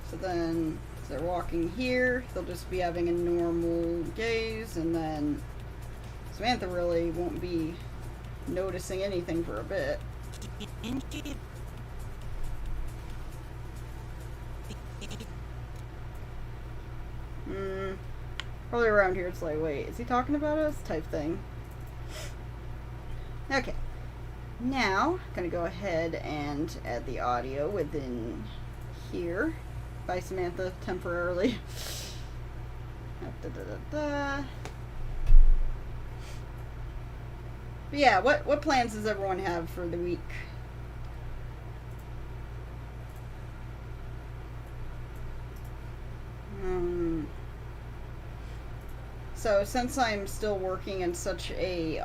So then, as they're walking here, they'll just be having a normal gaze, and then Samantha really won't be noticing anything for a bit. Probably around here it's like, wait, is he talking about us? Type thing. Okay. Now, I'm going to go ahead and add the audio within here by Samantha temporarily. But yeah, what plans does everyone have for the week? So since I'm still working in such a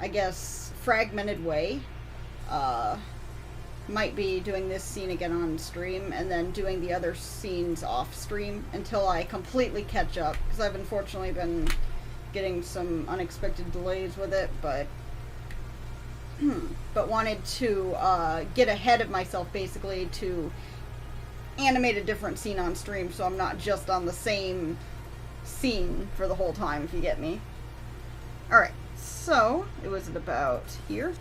I guess fragmented way, might be doing this scene again on stream and then doing the other scenes off stream until I completely catch up, because I've unfortunately been getting some unexpected delays with it, but wanted to get ahead of myself basically to animate a different scene on stream, so I'm not just on the same scene for the whole time, if you get me. Alright, so it was at about here.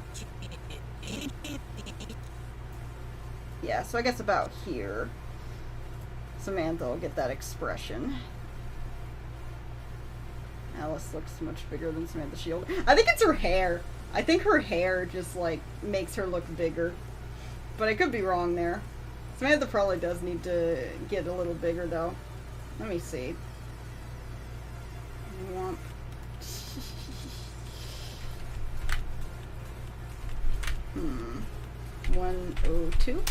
Yeah, so I guess about here Samantha will get that expression. Alice looks much bigger than Samantha Shield. I think it's her hair. I think her hair just like makes her look bigger, but I could be wrong there. Samantha probably does need to get a little bigger though. Let me see. Womp. 102.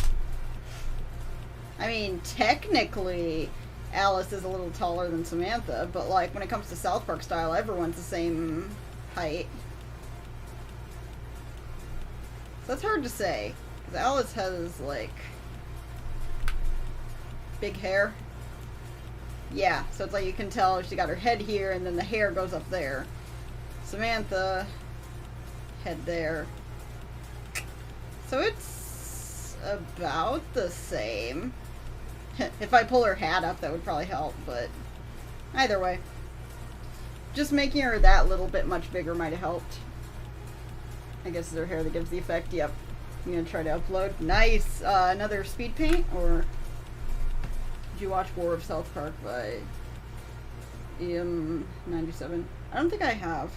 I mean, technically, Alice is a little taller than Samantha, but like when it comes to South Park style, everyone's the same height. So that's hard to say, because Alice has like big hair. Yeah, so it's like you can tell she got her head here and then the hair goes up there. Samantha, head there. So it's about the same. If I pull her hat up, that would probably help, but either way. Just making her that little bit much bigger might have helped. I guess it's her hair that gives the effect. Yep. I'm going to try to upload. Nice! Another speed paint, or did you watch War of South Park by EM97? I don't think I have.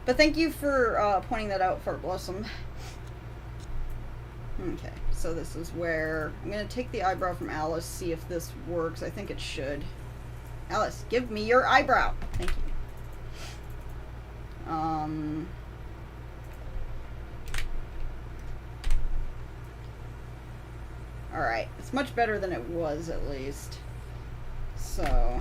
But thank you for pointing that out, Fart Blossom. Okay, so this is where I'm going to take the eyebrow from Alice, see if this works. I think it should. Alice, give me your eyebrow. Thank you. Alright, it's much better than it was, at least. So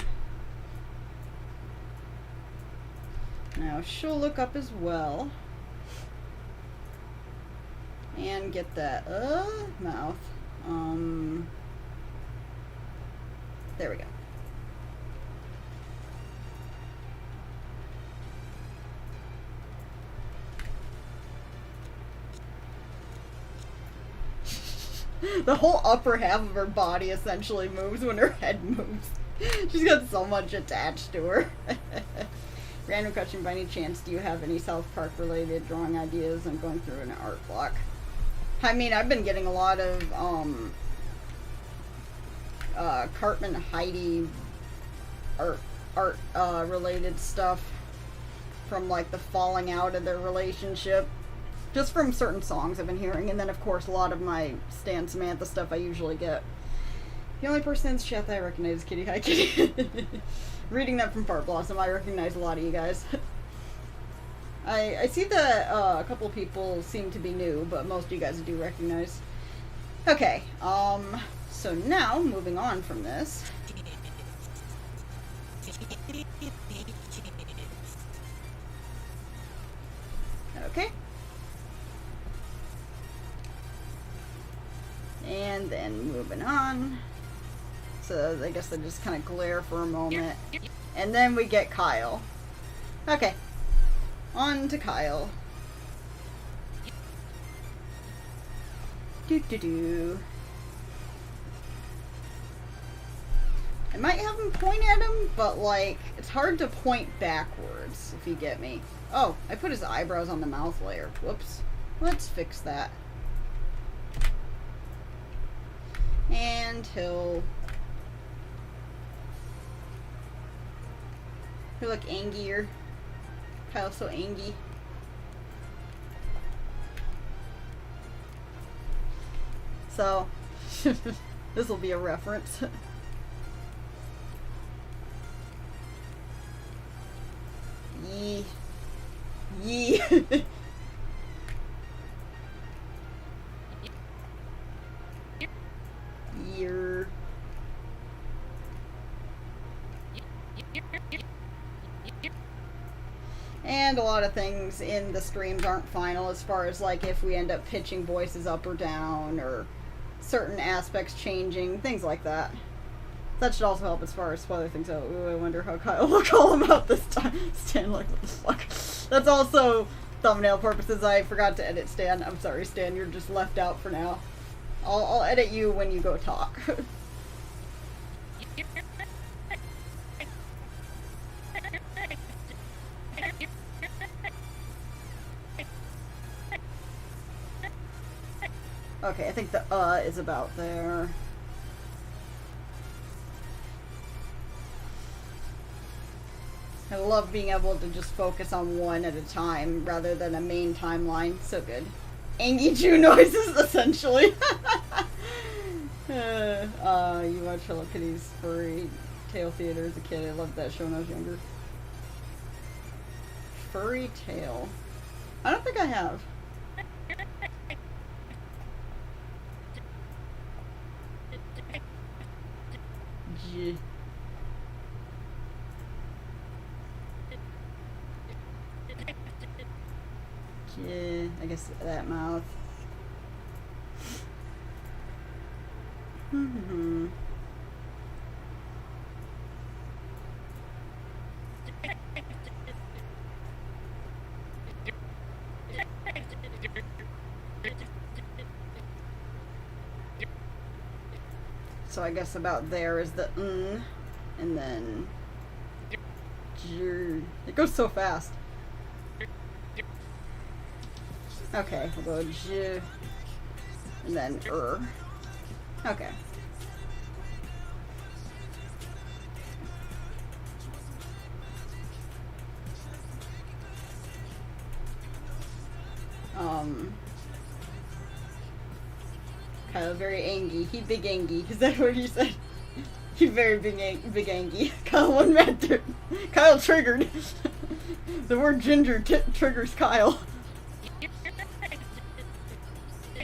now she'll look up as well. And get that mouth. There we go. The whole upper half of her body essentially moves when her head moves. She's got so much attached to her. Random question, by any chance, do you have any South Park related drawing ideas? I'm going through an art block. I mean, I've been getting a lot of Cartman Heidi art art related stuff from like the falling out of their relationship. Just from certain songs I've been hearing, and then of course a lot of my Stan Samantha stuff I usually get. The only person in the chat that I recognize is Kitty. Hi, Kitty. Reading that from Fart Blossom, I recognize a lot of you guys. I see that a couple of people seem to be new, but most of you guys I do recognize. Okay, so now, moving on from this. Okay. And then moving on. So I guess they just kind of glare for a moment. And then we get Kyle. Okay. On to Kyle. Doo-doo-doo. I might have him point at him, but like, it's hard to point backwards, if you get me. Oh, I put his eyebrows on the mouth layer. Whoops. Let's fix that. And he'll look angier. Kyle's so angy. So, this will be a reference. Yee. Yee. Year. And a lot of things in the streams aren't final as far as like if we end up pitching voices up or down or certain aspects changing, things like that. That should also help as far as spoiler things out. Ooh, I wonder how Kyle will call him out this time. Stan, like, what the fuck? That's also thumbnail purposes. I forgot to edit Stan. I'm sorry, Stan. You're just left out for now. I'll edit you when you go talk. Okay, I think the is about there. I love being able to just focus on one at a time rather than a main timeline. So good. Angie Jew noises, essentially. You watched Hello Kitty's Furry Tale Theater as a kid. I loved that show when I was younger. Furry Tale. I don't think I have. G. Yeah, I guess that mouth. So I guess about there is the and then it goes so fast. Okay, we'll go j, and then Okay. Kyle very angry. He big angry. Is that what you said? He very big angry. Kyle one mad dude. Kyle triggered. The word ginger triggers Kyle.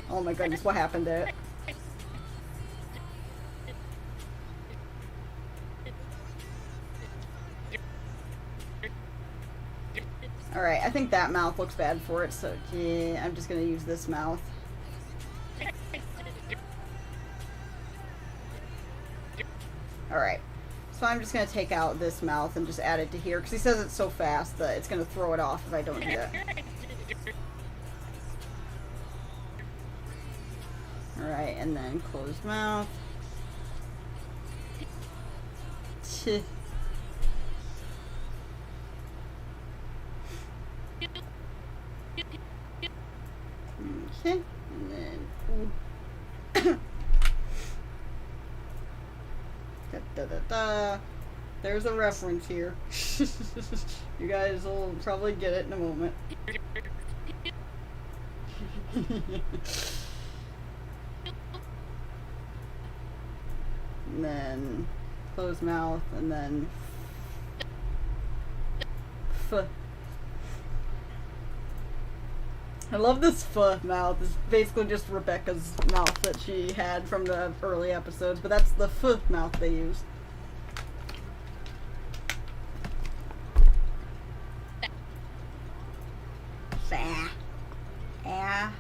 Oh my goodness, what happened there? Alright, I think that mouth looks bad for it, so yeah, I'm just gonna use this mouth. Alright, so I'm just gonna take out this mouth and just add it to here, because he says it's so fast that it's gonna throw it off if I don't do that. Alright, and then closed mouth. Okay, and then da da da da. There's a reference here. You guys will probably get it in a moment. And then closed mouth, and then f. I love this f mouth. It's basically just Rebecca's mouth that she had from the early episodes, but that's the f mouth they use. Fa. Ah.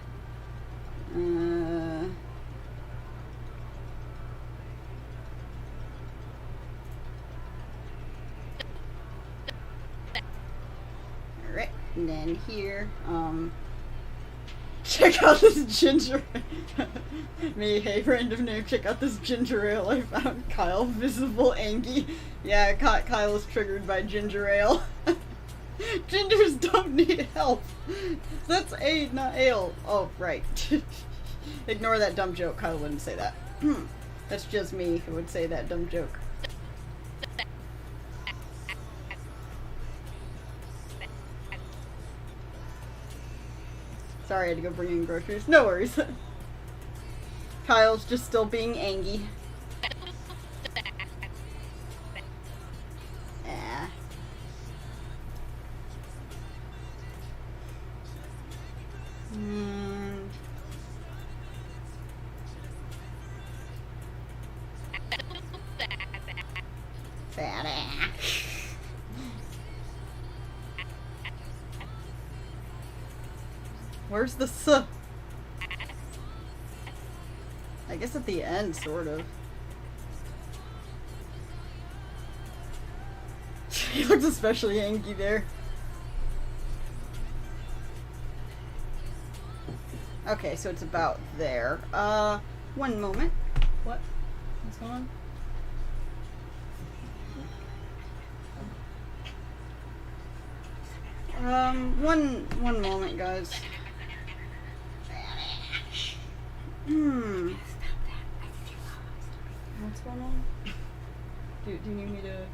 Alright, and then here, check out this ginger. Me, hey, random name, check out this ginger ale I found. Kyle, visible Angie. Yeah, Kyle is triggered by ginger ale. Gingers don't need help. That's aid, not ale. Oh, right. Ignore that dumb joke. Kyle wouldn't say that. That's just me who would say that dumb joke. Sorry, I had to go bring in groceries. No worries. Kyle's just still being Angie. Ah. Fat ass. Where's the s? I guess at the end, sort of. He looks especially angry there. Okay, so it's about there. One moment. What? What's going on? One moment, guys. What's going on? Do you need me to mute?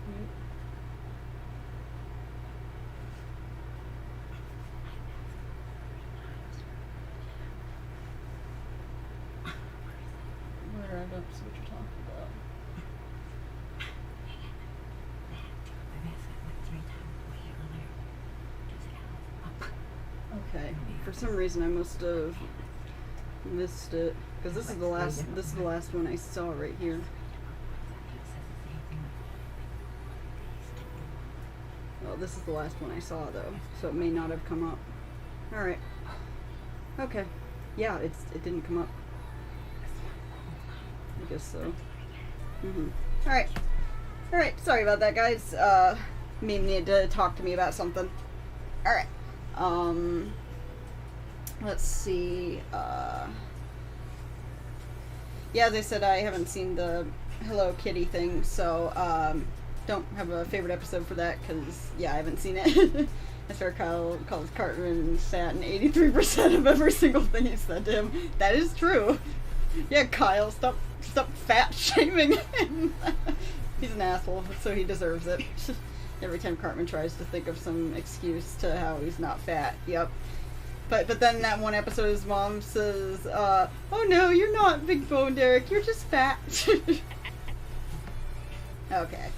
Where I don't see what you're talking about. Okay. For some reason I must have missed it. Because this is the last one I saw right here. Well, this is the last one I saw though, so it may not have come up. Alright. Okay. Yeah, it didn't come up. I guess so. Alright. Alright, sorry about that, guys. Meme needed to talk to me about something. Alright. Let's see. Yeah, as I said, I haven't seen the Hello Kitty thing, so don't have a favorite episode for that, because, yeah, I haven't seen it. I swear Kyle calls Cartman fat in 83% of every single thing he said to him. That is true. Yeah, Kyle, stop fat shaming him. He's an asshole, so he deserves it. Every time Cartman tries to think of some excuse to how he's not fat. Yep. But then that one episode his mom says, oh no, you're not big bone, Derek, you're just fat. Okay.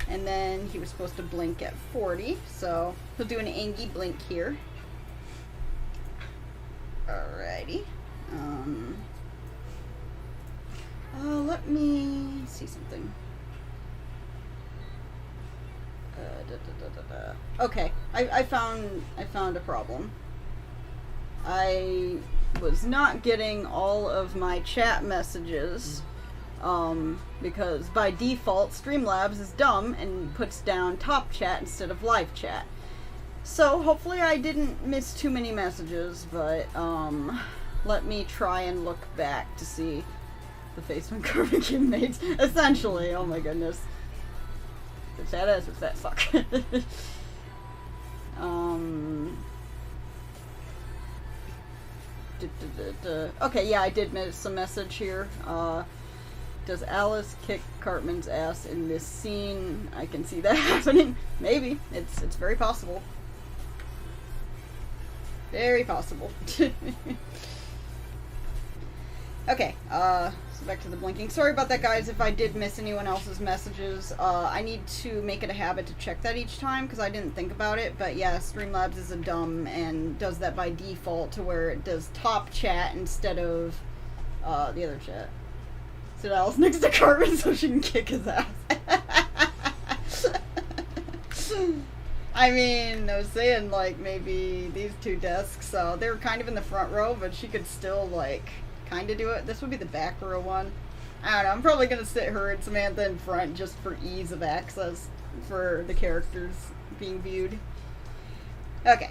And then he was supposed to blink at 40, so he'll do an Angie blink here. Alrighty. Let me see something. Okay, I found a problem. I was not getting all of my chat messages, because by default Streamlabs is dumb and puts down top chat instead of live chat. So hopefully I didn't miss too many messages, but let me try and look back to see the face when Kirby came mates. Essentially, oh my goodness. The fat ass or fat fuck. Okay, yeah, I did miss a message here. Does Alice kick Cartman's ass in this scene? I can see that happening. Maybe. It's very possible. Very possible. Okay, so back to the blinking. Sorry about that, guys, if I did miss anyone else's messages. I need to make it a habit to check that each time, because I didn't think about it. But yeah, Streamlabs is a dumb and does that by default to where it does top chat instead of the other chat. Sit Alice next to Cartman so she can kick his ass. I mean, I was saying, like, maybe these two desks, so they were kind of in the front row, but she could still, like, kind of do it. This would be the back row one. I don't know, I'm probably going to sit her and Samantha in front just for ease of access for the characters being viewed. Okay.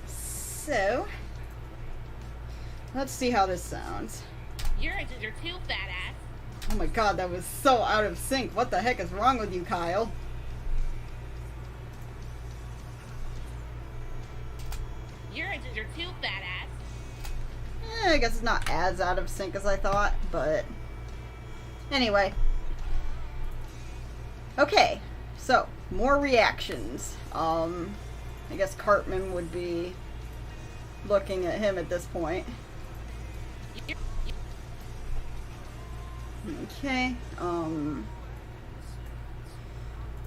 So, let's see how this sounds. You're too fat ass. Oh my god, that was so out of sync. What the heck is wrong with you, Kyle? You're too fat ass. I guess it's not as out of sync as I thought, but anyway. Okay, so more reactions. I guess Cartman would be looking at him at this point. Okay,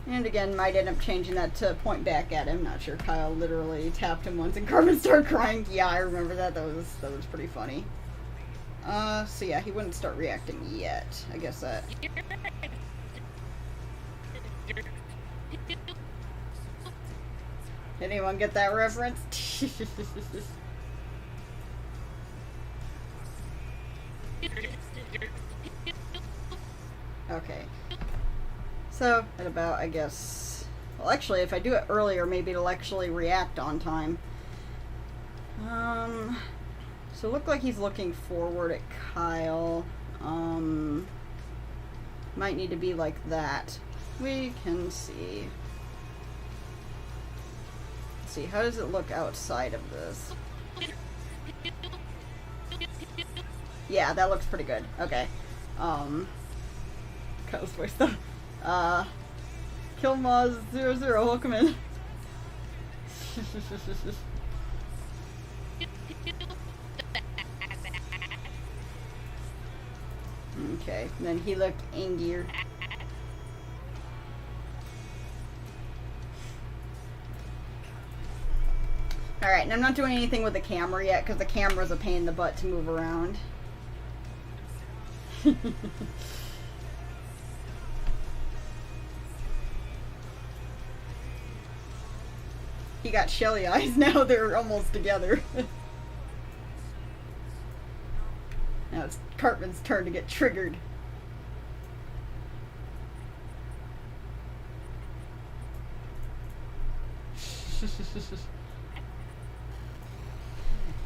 and again, might end up changing that to point back at him. Not sure. Kyle literally tapped him once and Cartman started crying. Yeah, I remember that. That was pretty funny. So yeah, he wouldn't start reacting yet. I guess that. Did anyone get that reference? Okay. So, at about, I guess... Well, actually, if I do it earlier, maybe it'll actually react on time. So it looked like he's looking forward at Kyle. Might need to be like that. We can see. Let's see, how does it look outside of this? Yeah, that looks pretty good. Okay. Kyle's voice though. Killmaz00, welcome in. Okay, then he looked angrier. Alright, and I'm not doing anything with the camera yet because the camera's a pain in the butt to move around. He got shelly eyes, now they're almost together. Now it's Cartman's turn to get triggered.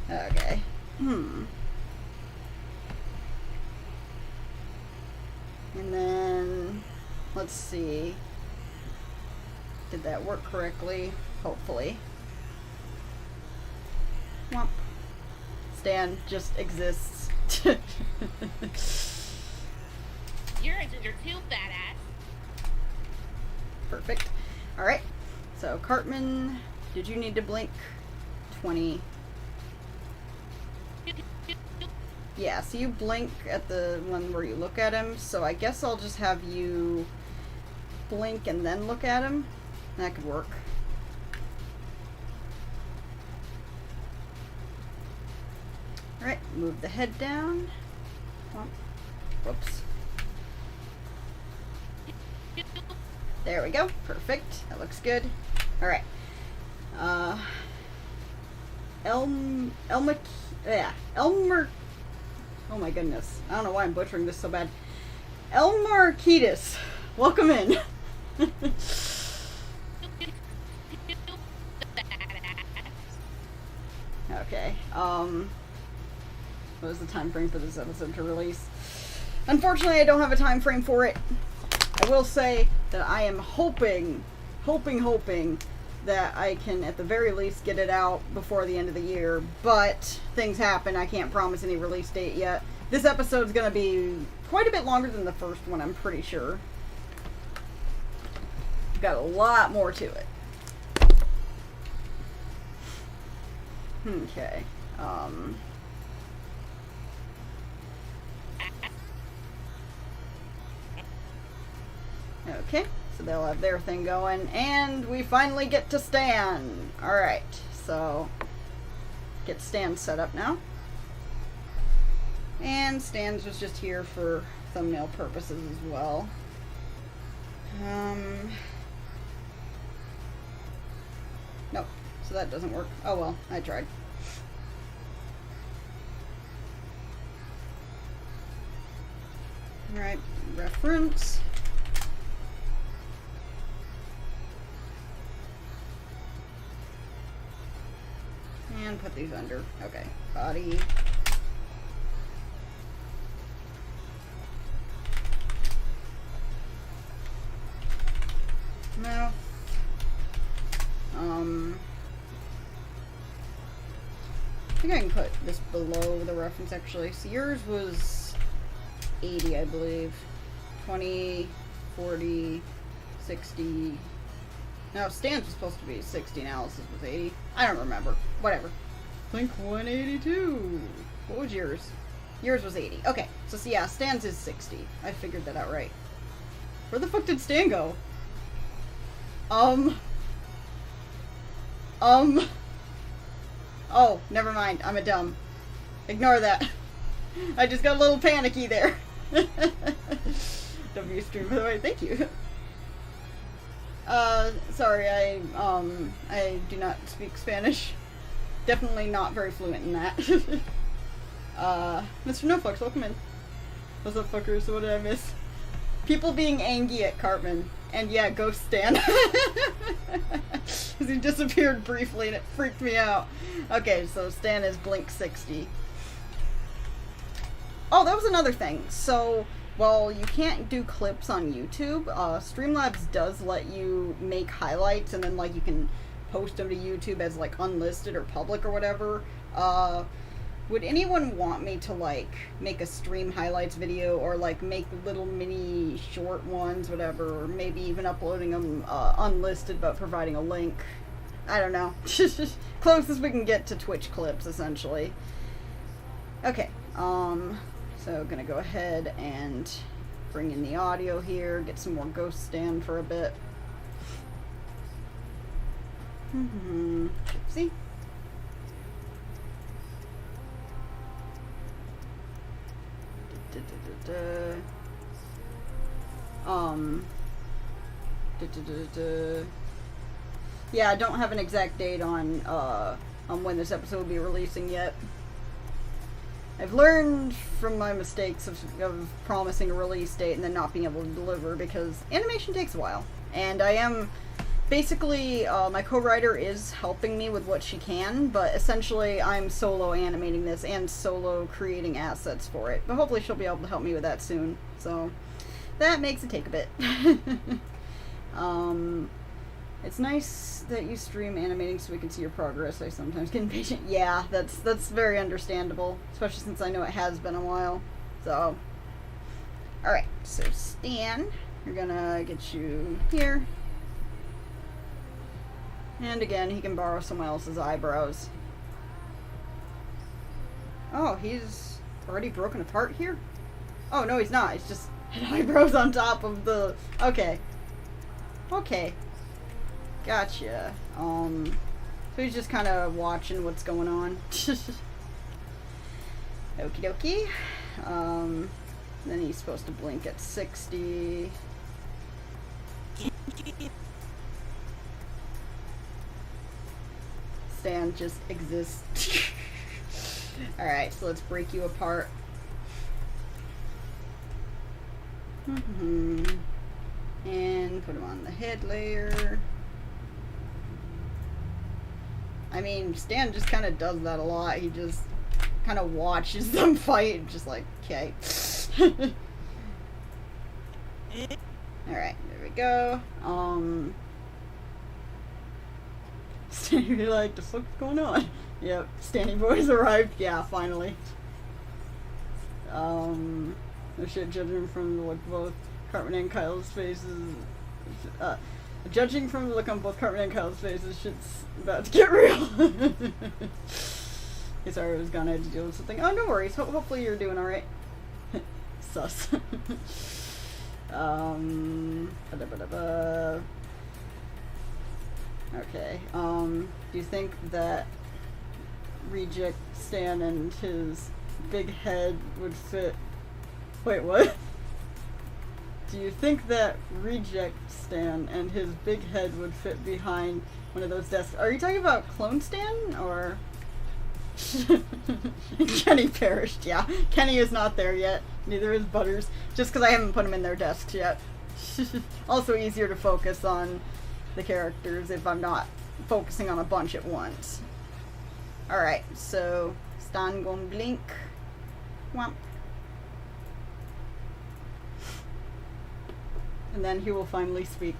Okay. And then, let's see. Did that work correctly? Hopefully. Womp. Stan just exists. You're too fat ass. Perfect. Alright. So, Cartman, did you need to blink? 20. Yeah, so you blink at the one where you look at him, so I guess I'll just have you blink and then look at him. That could work. Alright, move the head down. Whoops. There we go. Perfect. That looks good. Alright. Elmer... Oh my goodness. I don't know why I'm butchering this so bad. Elmer Ketis. Welcome in. Okay. What is the time frame for this episode to release? Unfortunately, I don't have a time frame for it. I will say that I am hoping that I can at the very least get it out before the end of the year, but things happen. I can't promise any release date yet. This episode's gonna be quite a bit longer than the first one, I'm pretty sure. Got a lot more to it. Okay. Okay, so they'll have their thing going, and we finally get to Stan. Alright, so get Stan set up now. And Stan's was just here for thumbnail purposes as well. Nope, so that doesn't work. Oh well, I tried. Alright, reference. And put these under. Okay, body. Mouth. I think I can put this below the reference actually. So yours was 80, I believe. 20, 40, 60. No, Stan's was supposed to be 60 and Alice's was 80. I don't remember. Whatever. Think 182. What was yours? Yours was 80. Okay, so yeah, Stan's is 60. I figured that out right. Where the fuck did Stan go? Oh, never mind. I'm a dumb. Ignore that. I just got a little panicky there. W stream, by the way. Thank you. Sorry, I do not speak Spanish. Definitely not very fluent in that. Mr. Noflux, welcome in. What's up, fuckers? What did I miss? People being angry at Cartman. And yeah, Ghost Stan. Because he disappeared briefly and it freaked me out. Okay, so Stan is Blink 60. Oh, that was another thing. So, well, you can't do clips on YouTube. Streamlabs does let you make highlights and then, like, you can post them to YouTube as, like, unlisted or public or whatever. Would anyone want me to, like, make a stream highlights video or, like, make little mini short ones, whatever, or maybe even uploading them unlisted but providing a link? I don't know. Closest we can get to Twitch clips, essentially. Okay, so gonna go ahead and bring in the audio here, get some more Ghost Stan for a bit. See? Yeah, I don't have an exact date on when this episode will be releasing yet. I've learned from my mistakes of promising a release date and then not being able to deliver because animation takes a while. And I am basically, my co-writer is helping me with what she can, but essentially I'm solo animating this and solo creating assets for it. But hopefully she'll be able to help me with that soon. So that makes it take a bit. It's nice that you stream animating so we can see your progress. I sometimes get impatient. Yeah, that's very understandable, especially since I know it has been a while. So, alright, so Stan, we're gonna get you here. And again, he can borrow someone else's eyebrows. Oh, he's already broken apart here? Oh, no, he's not. He's just had eyebrows on top of the... Okay. Okay. Gotcha. So he's just kind of watching what's going on. Okie dokie. Then he's supposed to blink at 60. Stan just exists. Alright, so let's break you apart. And put him on the head layer. I mean, Stan just kind of does that a lot. He just kind of watches them fight, just like, okay. Alright, there we go. Stanny, you're like, the fuck's going on? Yep, Stanny Boy's arrived. Yeah, finally. No shit, judging from the look of both Cartman and Kyle's faces. Judging from the look on both Cartman and Kyle's faces, shit's about to get real. Hey, sorry, I was gone. I had to deal with something. Oh, no worries. Hopefully you're doing alright. Sus. Okay. Do you think that Reject Stan and his big head would fit... Wait, what? Do you think that Reject Stan and his big head would fit behind one of those desks? Are you talking about Clone Stan, or... Kenny perished, yeah. Kenny is not there yet. Neither is Butters. Just because I haven't put them in their desks yet. Also easier to focus on the characters if I'm not focusing on a bunch at once. Alright, so Stan gon' blink. Whomp. And then he will finally speak.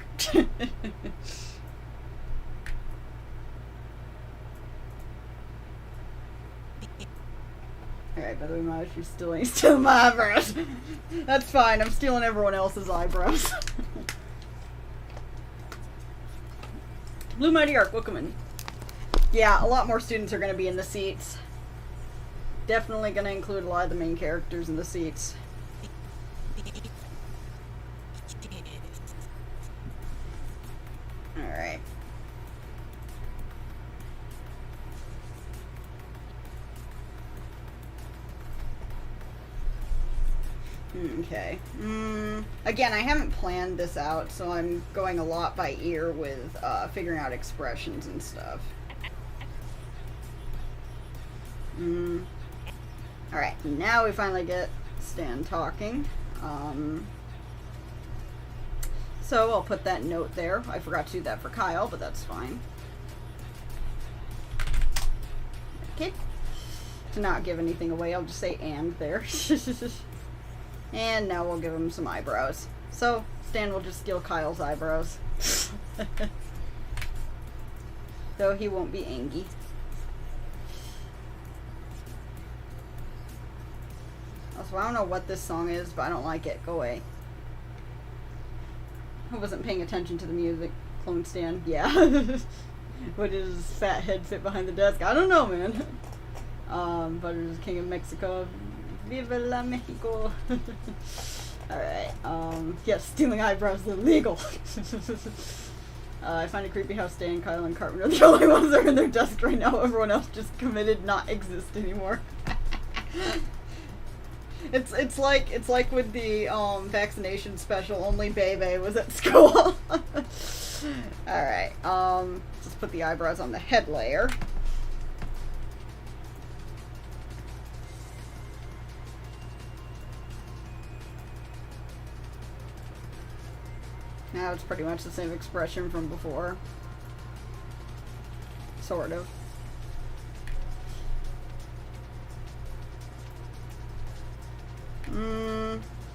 Alright, by the way, Maj, you still ain't stealing my eyebrows. That's fine, I'm stealing everyone else's eyebrows. Blue Mighty Arc, welcome in. Yeah, a lot more students are going to be in the seats. Definitely going to include a lot of the main characters in the seats. Alright. Okay. Again, I haven't planned this out, so I'm going a lot by ear with figuring out expressions and stuff. Alright, now we finally get Stan talking. So I'll put that note there. I forgot to do that for Kyle, but that's fine. Okay. To not give anything away, I'll just say "and" there. And now we'll give him some eyebrows. So, Stan will just steal Kyle's eyebrows. Though he won't be angry. Also, I don't know what this song is, but I don't like it. Go away. I wasn't paying attention to the music. Clone Stan. Yeah. What does his fat head fit behind the desk? I don't know, man. Butters, King of Mexico. Viva la Mexico. Alright, yes, stealing eyebrows is illegal. I find it creepy how Stan, Kyle, and Cartman are the only ones that are in their desk right now. Everyone else just committed not exist anymore. It's like with the vaccination special, only Bebe was at school. Alright, let's put the eyebrows on the head layer. Now it's pretty much the same expression from before. Sort of.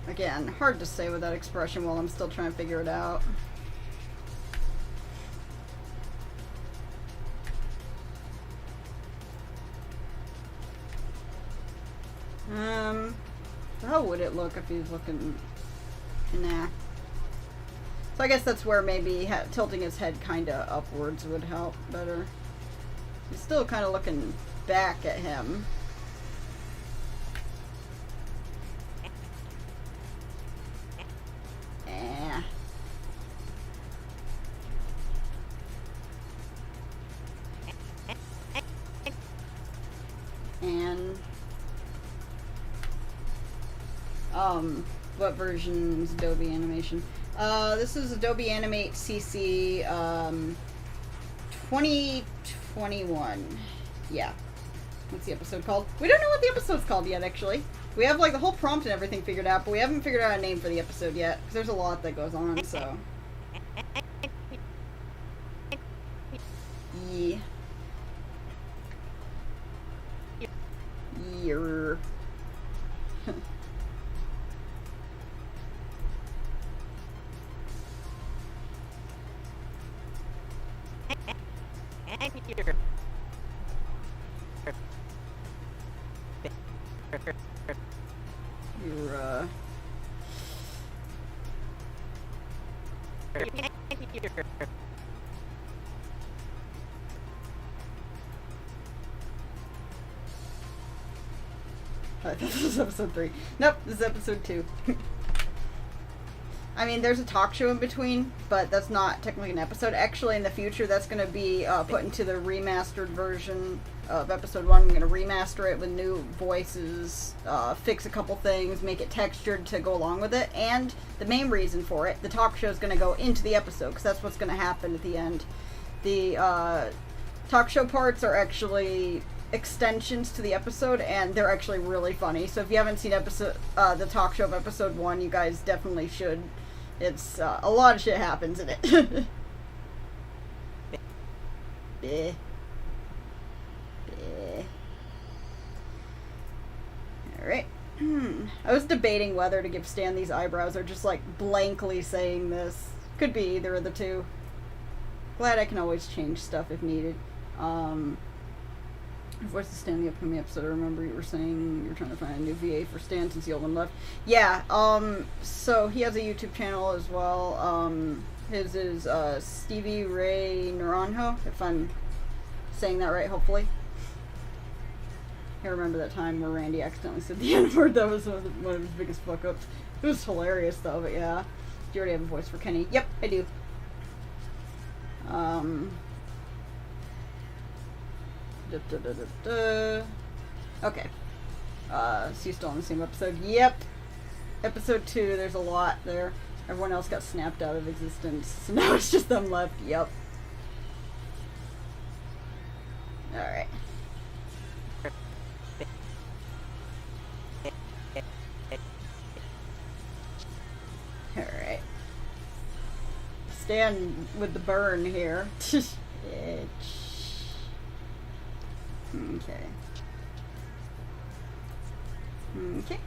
Again, hard to say with that expression while I'm still trying to figure it out. How would it look if he's looking... Nah. So I guess that's where maybe tilting his head kind of upwards would help better. He's still kind of looking back at him. And what version is Adobe Animation? This is Adobe Animate CC 2021. Yeah. What's the episode called? We don't know what the episode's called yet, actually. We have like the whole prompt and everything figured out, but we haven't figured out a name for the episode yet, because there's a lot that goes on, so. Yeah. Year. I thought this was episode 3. Nope, this is episode 2. I mean, there's a talk show in between, but that's not technically an episode. Actually, in the future, that's going to be put into the remastered version of episode 1. I'm going to remaster it with new voices, fix a couple things, make it textured to go along with it, and the main reason for it, the talk show is going to go into the episode, because that's what's going to happen at the end. The talk show parts are actually extensions to the episode, and they're actually really funny. So if you haven't seen the talk show of episode 1, you guys definitely should. It's a lot of shit happens in it. Bleh. Bleh. Alright. I was debating whether to give Stan these eyebrows or just like blankly saying this. Could be either of the two. Glad I can always change stuff if needed. Voice to Stan the upcoming episode. I remember you were saying you're trying to find a new VA for Stan since the old one left. Yeah, so he has a YouTube channel as well. His is Stevie Ray Naranjo, if I'm saying that right, hopefully. I remember that time where Randy accidentally said the N-word. That was one of his biggest fuck-ups. It was hilarious, though, but yeah. Do you already have a voice for Kenny? Yep, I do. Okay. So you still on the same episode? Yep. Episode 2, there's a lot there. Everyone else got snapped out of existence. So now it's just them left. Yep. Alright. Alright. Stand with the burn here. Bitch. Okay. Okay.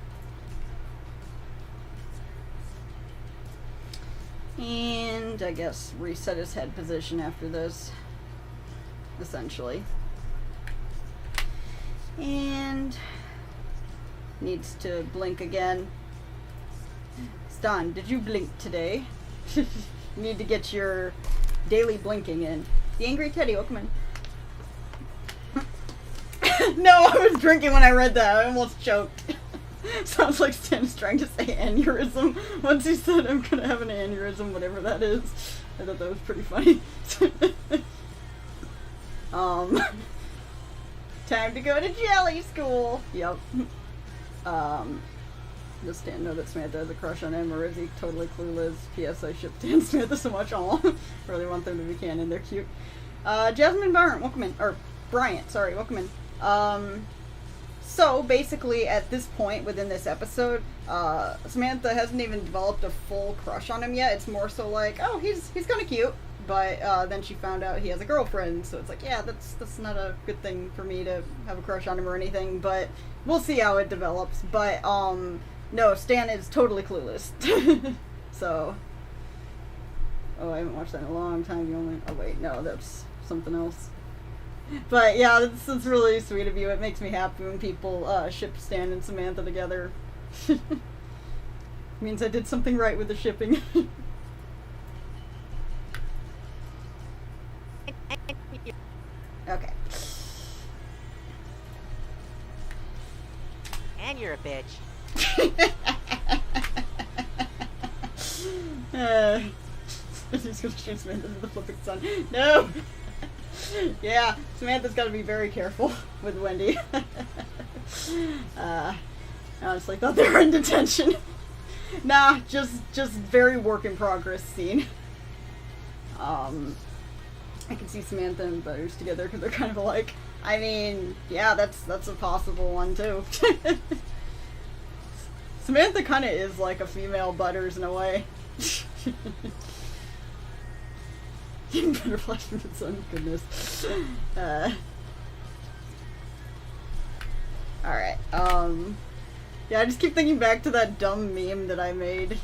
And I guess reset his head position after this. Essentially. And needs to blink again. Stan, did you blink today? You need to get your daily blinking in. The Angry Teddy, welcome in. No, I was drinking when I read that. I almost choked. Sounds like Stan's trying to say aneurysm. Once he said I'm gonna have an aneurysm, whatever that is. I thought that was pretty funny. Time to go to jelly school. Yep. Does Stan know that Samantha has a crush on him, or is he totally clueless? P.S. I ship Stan and Samantha so much. Aw. Really want them to be canon. They're cute. Jasmine Bryant, welcome in. Or Bryant, sorry, welcome in. So basically at this point within this episode, Samantha hasn't even developed a full crush on him yet. It's more so like, oh, he's kind of cute. But then she found out he has a girlfriend, so it's like, yeah, that's not a good thing for me to have a crush on him or anything. But we'll see how it develops. But no, Stan is totally clueless. So, oh, I haven't watched that in a long time. Oh wait, no, that's something else. But yeah, it's really sweet of you. It makes me happy when people ship Stan and Samantha together. Means I did something right with the shipping. Okay. And you're a bitch. He's gonna shoot Samantha to the flipping sun. No! Yeah, Samantha's gotta be very careful with Wendy. I honestly thought they were in detention. Nah, just very work in progress scene. I can see Samantha and Butters together because they're kind of alike. I mean, yeah, that's a possible one too. Samantha kind of is like a female Butters in a way. Better flash from the sun, goodness. Alright, yeah, I just keep thinking back to that dumb meme that I made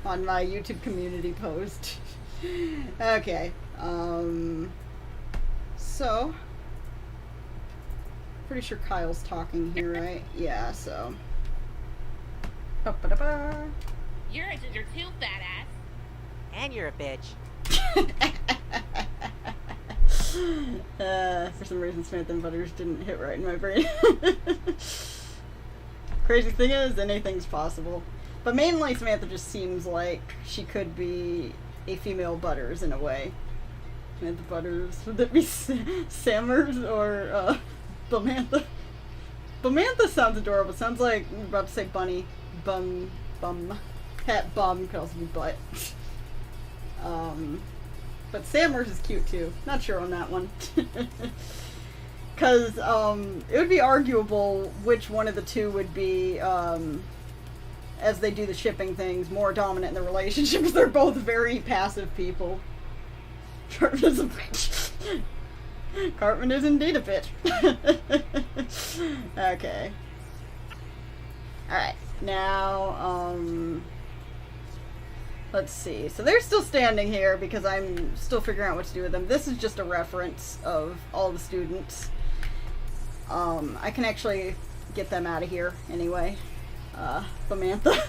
on my YouTube community post. Okay, so, pretty sure Kyle's talking here, right? Yeah, so. You're too fat ass. And And you're a bitch. For some reason, Samantha and Butters didn't hit right in my brain. Crazy thing is, anything's possible. But mainly, Samantha just seems like she could be a female Butters in a way. Samantha Butters. Would that be Sammers or Bumantha? Bumantha sounds adorable. Sounds like I'm about to say bunny. Bum. Hat bum could also be butt. But Sammers is cute too. Not sure on that one. Because it would be arguable which one of the two would be, as they do the shipping things, more dominant in the relationships. They're both very passive people. Cartman is a bitch. Cartman is indeed a bitch. Okay. Alright. Now, let's see. So they're still standing here because I'm still figuring out what to do with them. This is just a reference of all the students. I can actually get them out of here anyway. Samantha.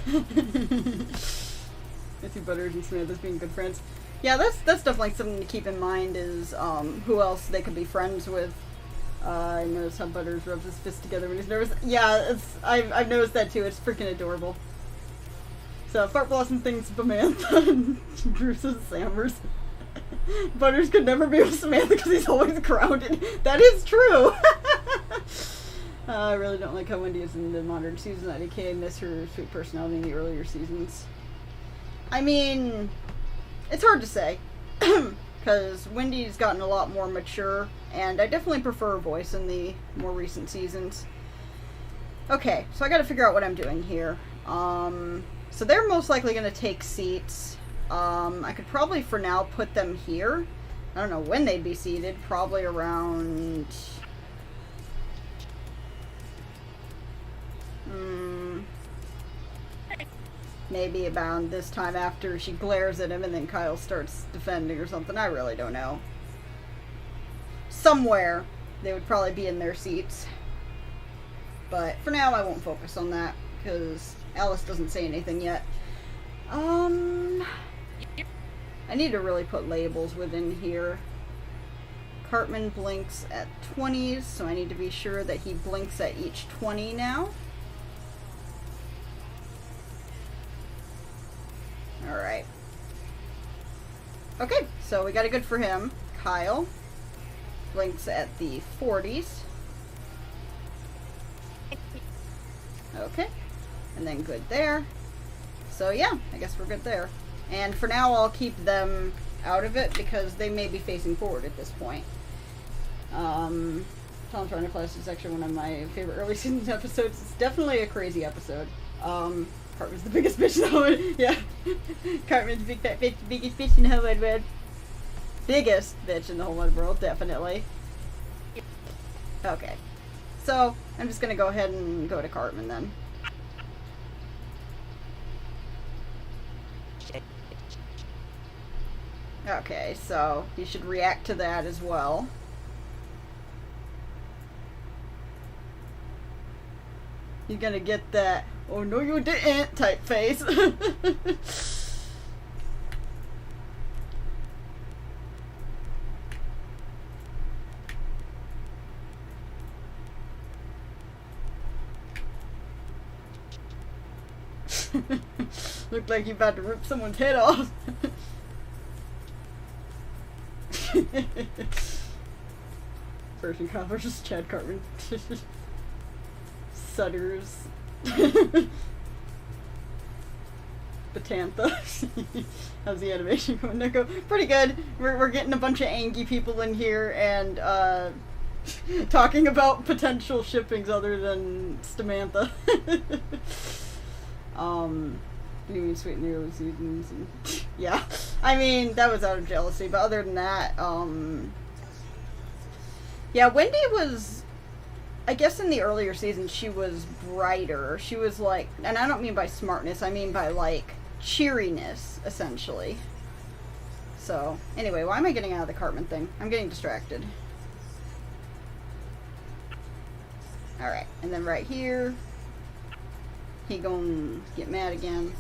Missy Butters and Samantha's being good friends. Yeah, that's definitely something to keep in mind is who else they could be friends with. I noticed how Butters rubs his fist together when he's nervous. Yeah, I've noticed that too. It's freaking adorable. So, Fart Blossom thinks Bamantha and Bruce is Sammers. Butters could never be with Samantha because he's always grounded. That is true! I really don't like how Wendy is in the modern season. I miss her sweet personality in the earlier seasons. I mean, it's hard to say. Because Wendy's gotten a lot more mature, and I definitely prefer her voice in the more recent seasons. Okay, so I gotta figure out what I'm doing here. So they're most likely gonna take seats. I could probably, for now, put them here. I don't know when they'd be seated. Probably around... maybe about this time after she glares at him and then Kyle starts defending or something. I really don't know. Somewhere they would probably be in their seats. But for now I won't focus on that because Alice doesn't say anything yet. I need to really put labels within here. Cartman blinks at 20s, so I need to be sure that he blinks at each 20 now. Alright. Okay, so we got a good for him. Kyle blinks at the 40s. Okay. And then good there. So yeah, I guess we're good there. And for now I'll keep them out of it because they may be facing forward at this point. Tom's Running Class is actually one of my favorite early seasons episodes. It's definitely a crazy episode. Cartman's the biggest bitch in the whole world. Yeah. Cartman's the big fat bitch, the biggest bitch in the whole wide world. Biggest bitch in the whole wide world, definitely. Okay. So, I'm just gonna go ahead and go to Cartman then. Okay, so you should react to that as well. You're gonna get that, oh no you didn't type face. Looked like you're about to rip someone's head off. Virgin Kyle versus Chad Cartman. Sutters. Batantha. How's the animation going, Nico? Pretty good. We're getting a bunch of angry people in here and talking about potential shippings other than Stamantha. You mean Sweet in the early seasons? And, yeah. I mean, that was out of jealousy, but other than that, yeah, Wendy was, I guess in the earlier seasons, she was brighter. She was like, and I don't mean by smartness, I mean by like cheeriness, essentially. So, anyway, why am I getting out of the Cartman thing? I'm getting distracted. Alright, and then right here, he gonna get mad again.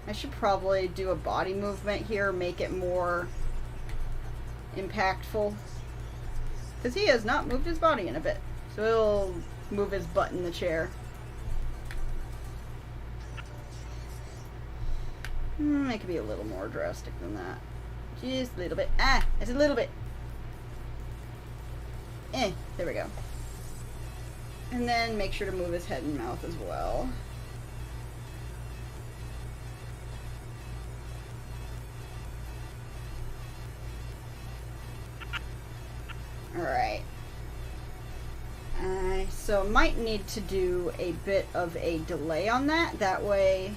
I should probably do a body movement here, make it more impactful. Because he has not moved his body in a bit. So he'll move his butt in the chair. It could be a little more drastic than that. Just a little bit. Ah! It's a little bit. There we go. And then make sure to move his head and mouth as well. Alright. So might need to do a bit of a delay on that. That way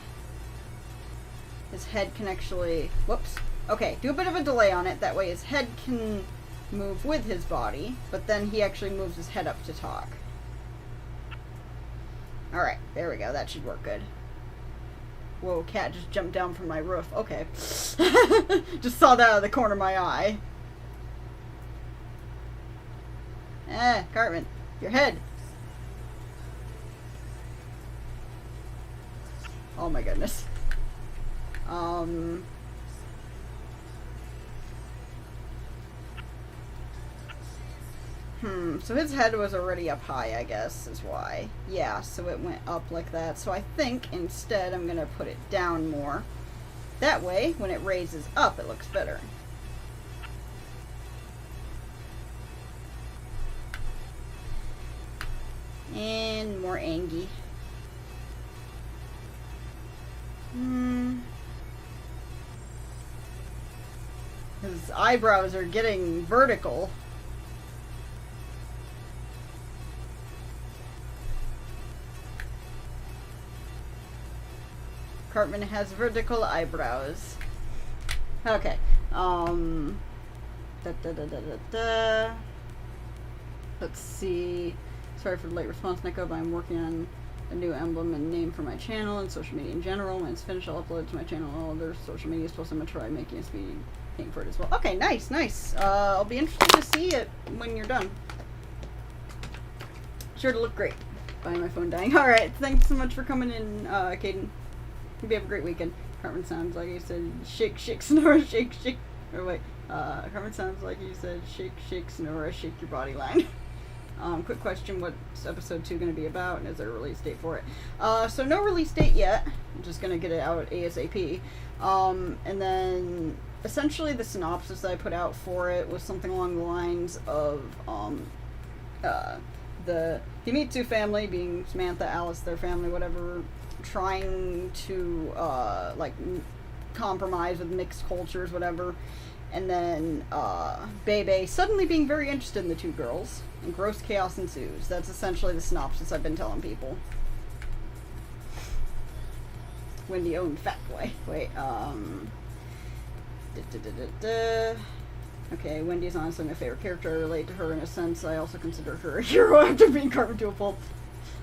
his head can actually... Whoops. Okay, do a bit of a delay on it. That way his head can move with his body, but then he actually moves his head up to talk. Alright, there we go. That should work good. Whoa, cat just jumped down from my roof. Okay. Just saw that out of the corner of my eye. Cartman, your head. Oh my goodness. So his head was already up high, I guess, is why. Yeah, so it went up like that. So I think instead I'm gonna put it down more. That way, when it raises up, it looks better. And more Angie. His eyebrows are getting vertical. Cartman has vertical eyebrows. Okay. Let's see. Sorry for the late response, Nico, but I'm working on a new emblem and name for my channel and social media in general. When it's finished, I'll upload it to my channel and all other social medias. Plus, I'm gonna try making a speedy thing for it as well. Okay, nice, nice. I'll be interested to see it when you're done. Sure to look great. By my phone dying. All right, thanks so much for coming in, Caden. Hope you have a great weekend. Cartman sounds like he said shake, shake, snore, shake, shake. Or wait, Cartman sounds like he said shake, shake, snore, shake your body line. Quick question, what's episode 2 going to be about, and is there a release date for it? So no release date yet. I'm just going to get it out ASAP. And then essentially the synopsis that I put out for it was something along the lines of the Himitsu family, being Samantha, Alice, their family, whatever, trying to compromise with mixed cultures, whatever. And then Bebe suddenly being very interested in the two girls, and gross chaos ensues. That's essentially the synopsis I've been telling people. Wendy owned Fat Boy. Wait, Okay, Wendy's honestly my favorite character. I relate to her in a sense. I also consider her a hero after being carved to a pulp.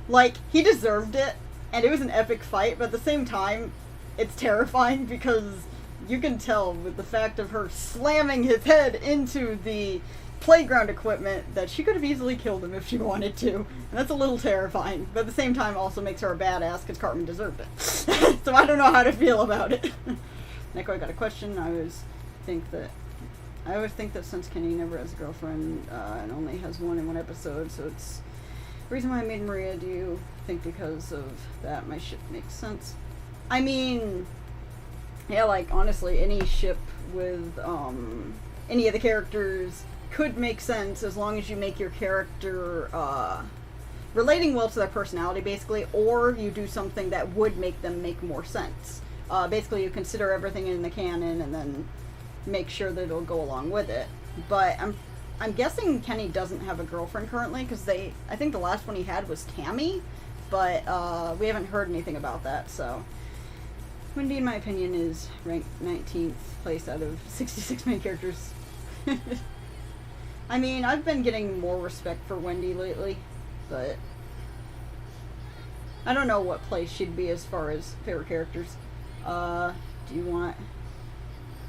Like, he deserved it, and it was an epic fight, but at the same time, it's terrifying because you can tell with the fact of her slamming his head into the playground equipment that she could have easily killed him if she wanted to. And that's a little terrifying, but at the same time also makes her a badass because Cartman deserved it. So I don't know how to feel about it. Nico, I got a question. I always think that since Kenny never has a girlfriend and only has one in one episode, so it's the reason why I made Maria. Do you think because of that my ship makes sense? I mean, yeah, like, honestly, any ship with any of the characters could make sense as long as you make your character relating well to their personality, basically, or you do something that would make them make more sense. Basically, you consider everything in the canon and then make sure that it'll go along with it. But I'm guessing Kenny doesn't have a girlfriend currently, because I think the last one he had was Tammy, but we haven't heard anything about that, so... Wendy, in my opinion, is ranked 19th place out of 66 main characters. I mean, I've been getting more respect for Wendy lately, but I don't know what place she'd be as far as favorite characters. Do you want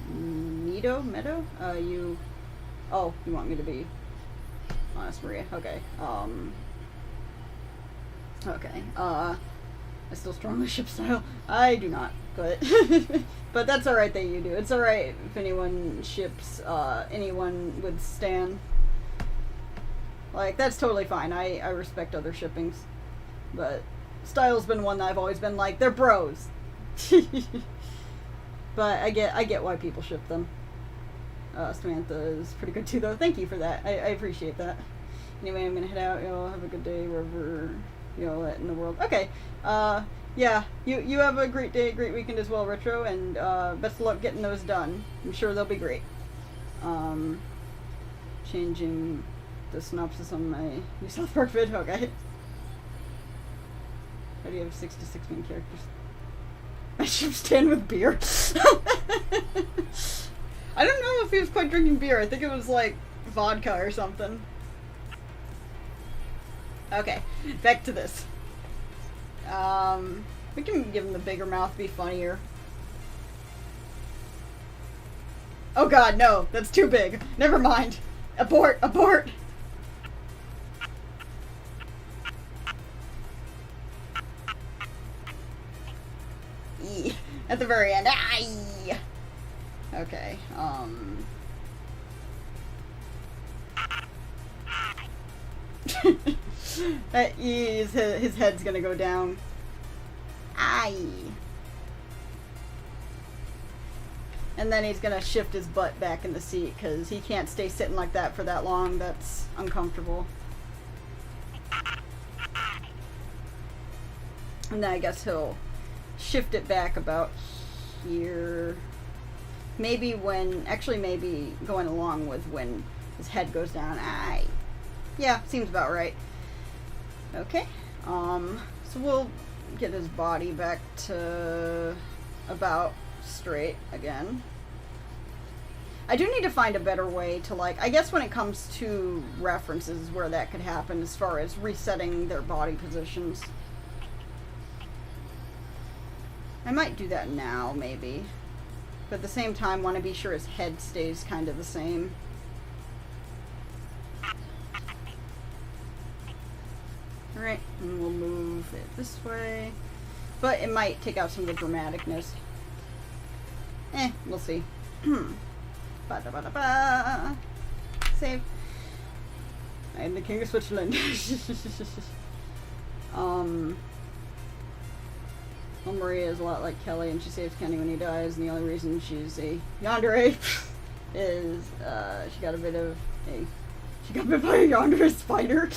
Meadow? You want me to be honest, Maria? Okay. Okay. I still strongly ship style. I do not. but but that's alright that you do. It's alright if anyone ships anyone with Stan. Like, that's totally fine. I respect other shippings. But Style's been one that I've always been like, they're bros. But I get why people ship them. Samantha is pretty good too, though. Thank you for that. I appreciate that. Anyway, I'm gonna head out. Y'all have a good day wherever y'all at in the world. Okay. Yeah. You have a great day, great weekend as well, Retro, and best of luck getting those done. I'm sure they'll be great. Changing the synopsis on my new South Park vid. Okay. How do you have 66 main characters? I should stand with beer. I don't know if he was quite drinking beer. I think it was like vodka or something. Okay, back to this. We can give him the bigger mouth, be funnier. Oh god, no, that's too big. Never mind. Abort, abort. At the very end. Aye. Okay, his head's gonna go down. Aye. And then he's gonna shift his butt back in the seat because he can't stay sitting like that for that long. That's uncomfortable. And then I guess he'll shift it back about here. Maybe maybe going along with when his head goes down. Aye. Yeah, seems about right. Okay. So we'll get his body back to about straight again. I do need to find a better way to, like, I guess when it comes to references where that could happen as far as resetting their body positions. I might do that now, maybe. But at the same time, want to be sure his head stays kind of the same. Alright, and we'll move it this way. But it might take out some of the dramaticness. We'll see. Ba-da-ba-da-ba. Save. I am the King of Switzerland. Well, Maria is a lot like Kelly, and she saves Kenny when he dies, and the only reason she's a yandere is she got bit by a yandere spider.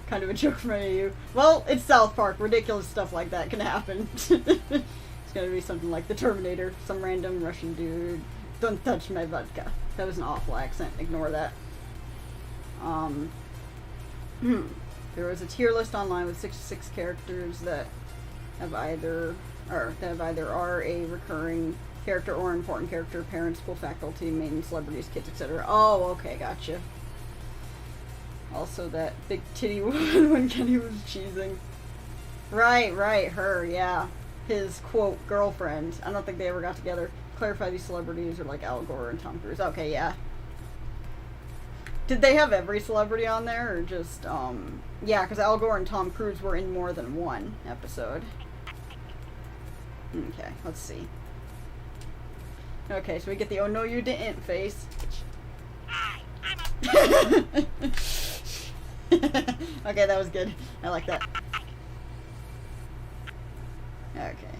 Kind of a joke from you. Well, it's South Park. Ridiculous stuff like that can happen. It's gonna be something like the Terminator. Some random Russian dude. Don't touch my vodka. That was an awful accent. Ignore that. There was a tier list online with 66 characters that have either are a recurring character or important character, parents, school faculty, main celebrities, kids, etc. Oh, okay, gotcha. Also that big titty woman when Kenny was cheesing. Right, her, yeah. His, quote, girlfriend. I don't think they ever got together. Clarify these celebrities are like Al Gore and Tom Cruise. Okay, yeah. Did they have every celebrity on there, or just, yeah, because Al Gore and Tom Cruise were in more than one episode. Okay, let's see. Okay, so we get the "oh no you didn't" face. Okay, that was good. I like that. Okay.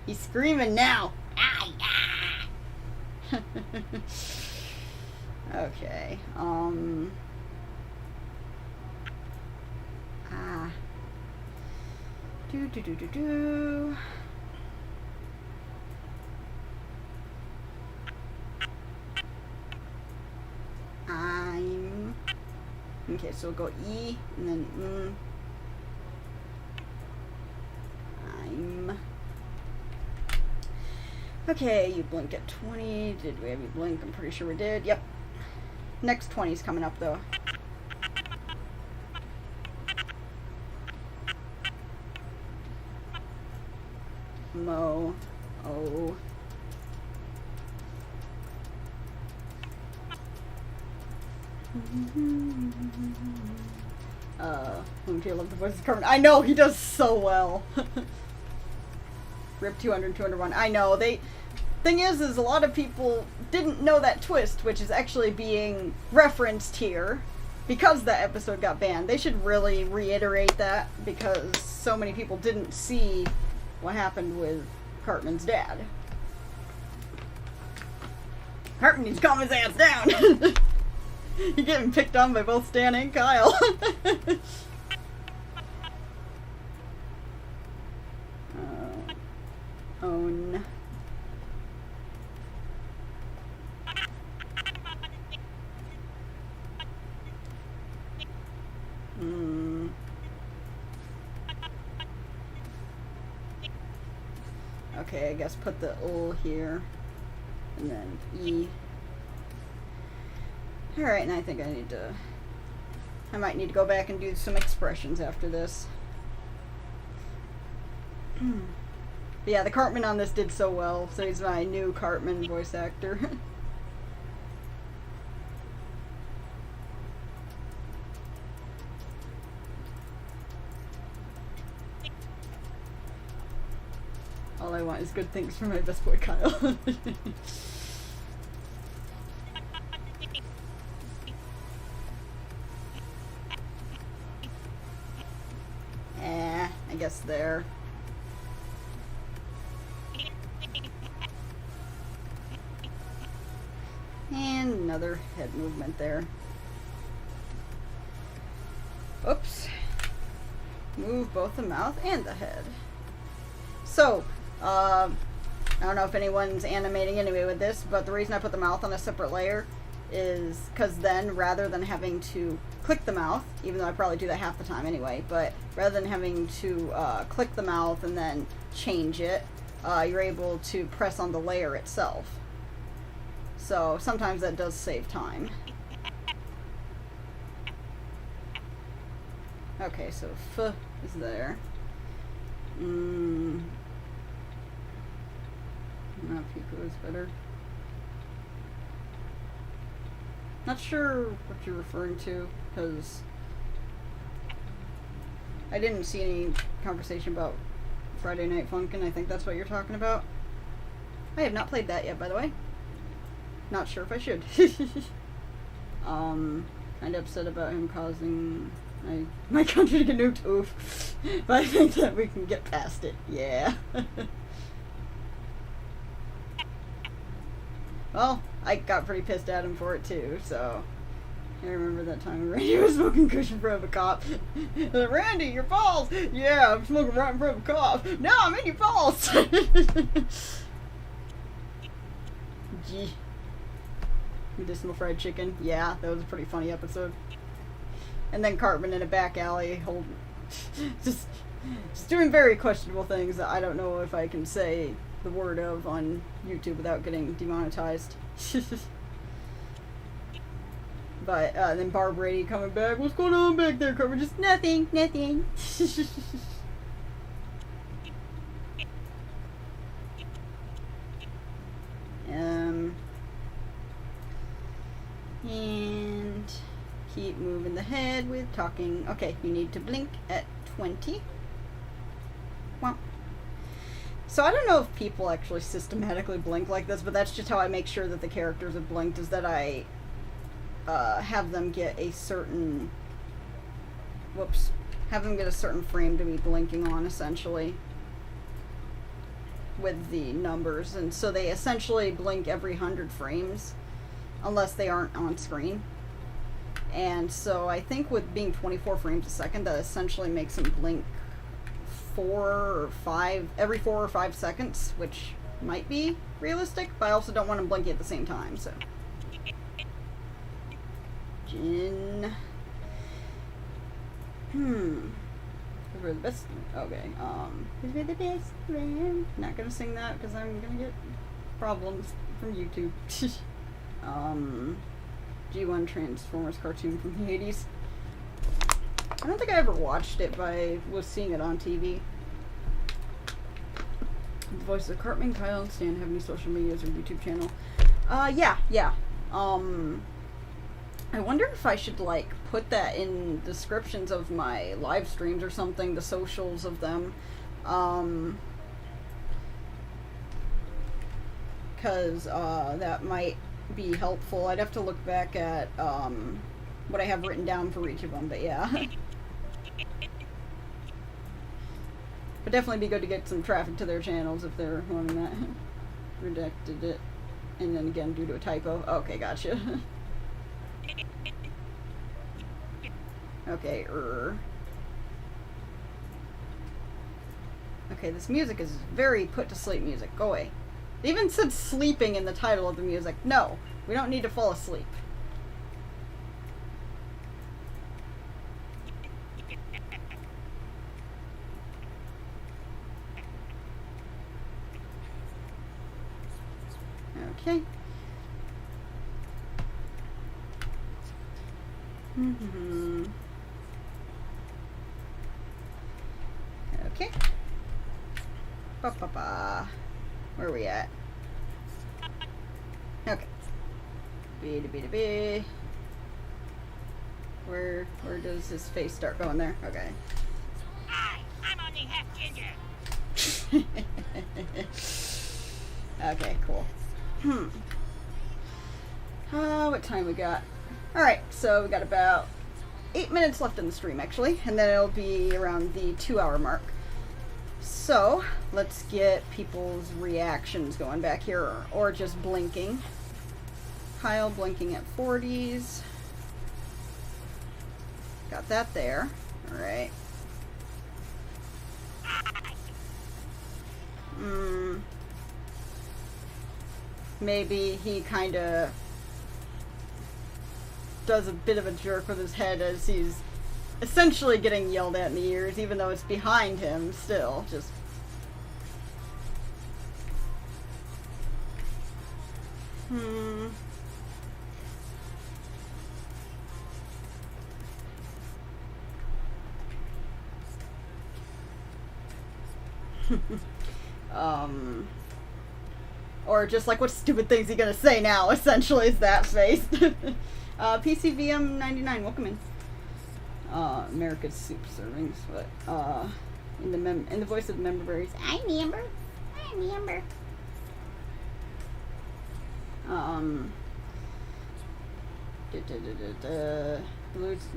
He's screaming now. Okay. Do. Okay, so we'll go E and then I'm. Okay, you blink at 20. Did we have you blink? I'm pretty sure we did. Yep. Next 20's coming up though. Mo. Oh. Whom do you love the voices of Carmen? I know, he does so well. Rip 200, 201. I know, thing is a lot of people didn't know that twist, which is actually being referenced here, because that episode got banned. They should really reiterate that, because so many people didn't see what happened with Cartman's dad. Cartman needs to calm his ass down! You're getting picked on by both Stan and Kyle. Own. Okay, I guess put the O here, and then E. Alright, and I think I might need to go back and do some expressions after this. But yeah, the Cartman on this did so well, so he's my new Cartman voice actor. All I want is good things for my best boy Kyle. I guess there. And another head movement there. Oops. Move both the mouth and the head. So, I don't know if anyone's animating anyway with this, but the reason I put the mouth on a separate layer is because then, rather than having to click the mouth, even though I probably do that half the time anyway, but rather than having to click the mouth and then change it, you're able to press on the layer itself. So sometimes that does save time. Okay, so F is there. Not Pico is better. Not sure what you're referring to, because I didn't see any conversation about Friday Night Funkin'. I think that's what you're talking about. I have not played that yet, by the way. Not sure if I should. Kind of upset about him causing my country to get nuked. Oof. But I think that we can get past it. Yeah. Well, I got pretty pissed at him for it too, so I remember that time when Randy was smoking kush in front of a cop. Randy, your balls! Yeah, I'm smoking right in front of a cop. No, I'm in your balls! Gee. Medicinal fried chicken. Yeah, that was a pretty funny episode. And then Cartman in a back alley holding... just doing very questionable things that I don't know if I can say the word of on YouTube without getting demonetized. But then Barb Brady coming back. What's going on back there, Cartman? Just Nothing. And keep moving the head with talking. Okay, you need to blink at 20. Wow. So I don't know if people actually systematically blink like this, but that's just how I make sure that the characters have blinked, is that I have them get a certain... have them get a certain frame to be blinking on, essentially, with the numbers. And so they essentially blink every 100 frames, unless they aren't on screen. And so I think with being 24 frames a second, that essentially makes them blink every 4 or 5 seconds, which might be realistic, but I also don't want them blinking at the same time, so. Jin. Because we're the best. Okay, because we're the best friend. Not gonna sing that because I'm gonna get problems from YouTube. G1 Transformers cartoon from the 80s. I don't think I ever watched it, but I was seeing it on TV. The voices of Cartman, Kyle, and Stan have any social medias or YouTube channel? Yeah. I wonder if I should, like, put that in descriptions of my live streams or something, the socials of them. because that might be helpful. I'd have to look back at what I have written down for each of them, but yeah. But definitely be good to get some traffic to their channels if they're wanting that. Redacted it. And then again, due to a typo. Okay, gotcha. Okay, Okay, this music is very put to sleep music. Go away. They even said sleeping in the title of the music. No, we don't need to fall asleep. Okay. Okay. Ba-ba-ba. Where are we at? Okay. B. Where does his face start going there? Okay. I'm only half ginger. Okay, cool. What time we got? Alright, so we got about 8 minutes left in the stream, actually, and then it'll be around the 2-hour mark. So, let's get people's reactions going back here, or just blinking. Kyle blinking at 40s. Got that there. Alright. Maybe he kind of does a bit of a jerk with his head as he's essentially getting yelled at in the ears, even though it's behind him still. Just... Or just like, what stupid thing's he gonna say now? Essentially, is that face. PCVM99, welcome in. America's soup servings, but in the voice of member berries. I'm Amber. I'm Amber.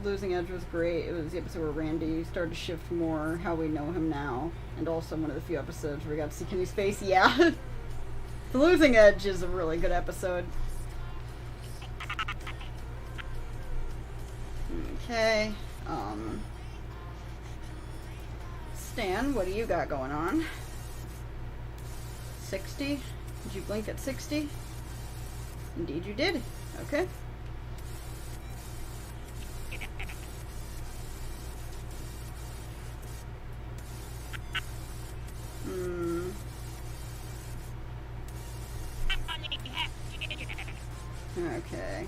Losing Edge was great. It was the episode where Randy started to shift more how we know him now, and also one of the few episodes where we got to see Kenny's face. Yeah. The Losing Edge is a really good episode. Okay. Stan, what do you got going on? 60? Did you blink at 60? Indeed you did. Okay. Okay.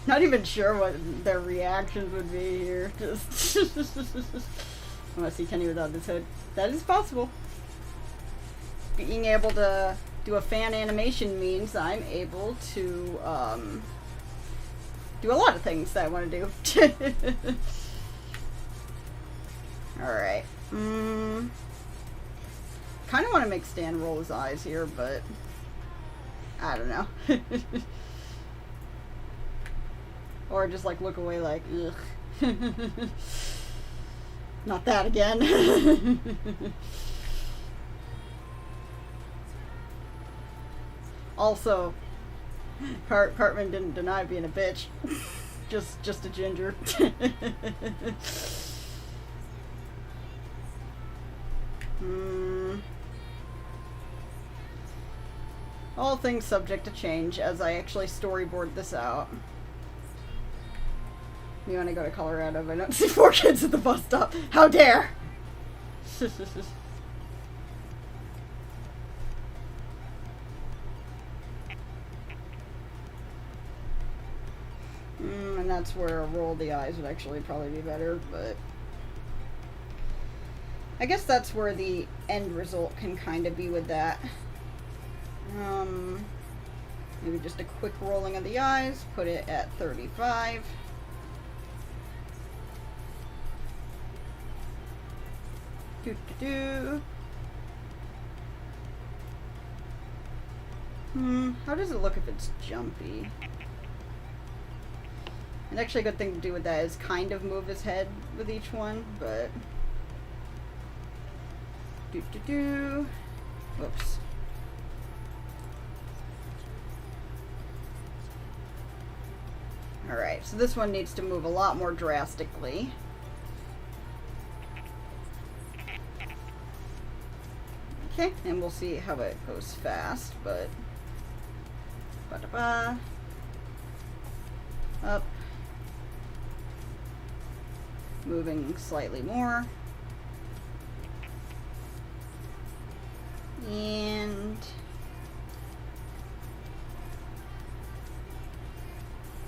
Not even sure what their reactions would be here. Just I want to see Kenny without his hood. That is possible. Being able to do a fan animation means I'm able to do a lot of things that I want to do. Alright. Kind of want to make Stan roll his eyes here, but I don't know. Or just like look away like, ugh. Not that again. Also, Cartman didn't deny being a bitch. just a ginger. All things subject to change as I actually storyboard this out. You want to go to Colorado, but I don't see 4 kids at the bus stop. How dare! And that's where a roll of the eyes would actually probably be better, but I guess that's where the end result can kind of be with that. Maybe just a quick rolling of the eyes, put it at 35. How does it look if it's jumpy? And actually a good thing to do with that is kind of move his head with each one, but... Whoops. Alright, so this one needs to move a lot more drastically. Okay, and we'll see how it goes fast, but... Ba-da-ba. Up. Moving slightly more. And...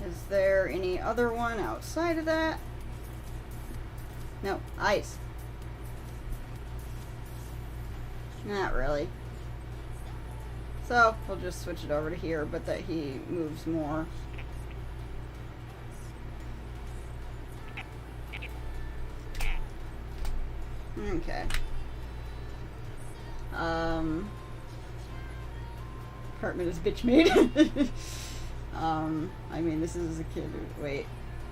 Is there any other one outside of that? No, eyes. Not really. So, we'll just switch it over to here, but that he moves more. Okay. Apartment is bitch made. I mean, this is a kid. Wait,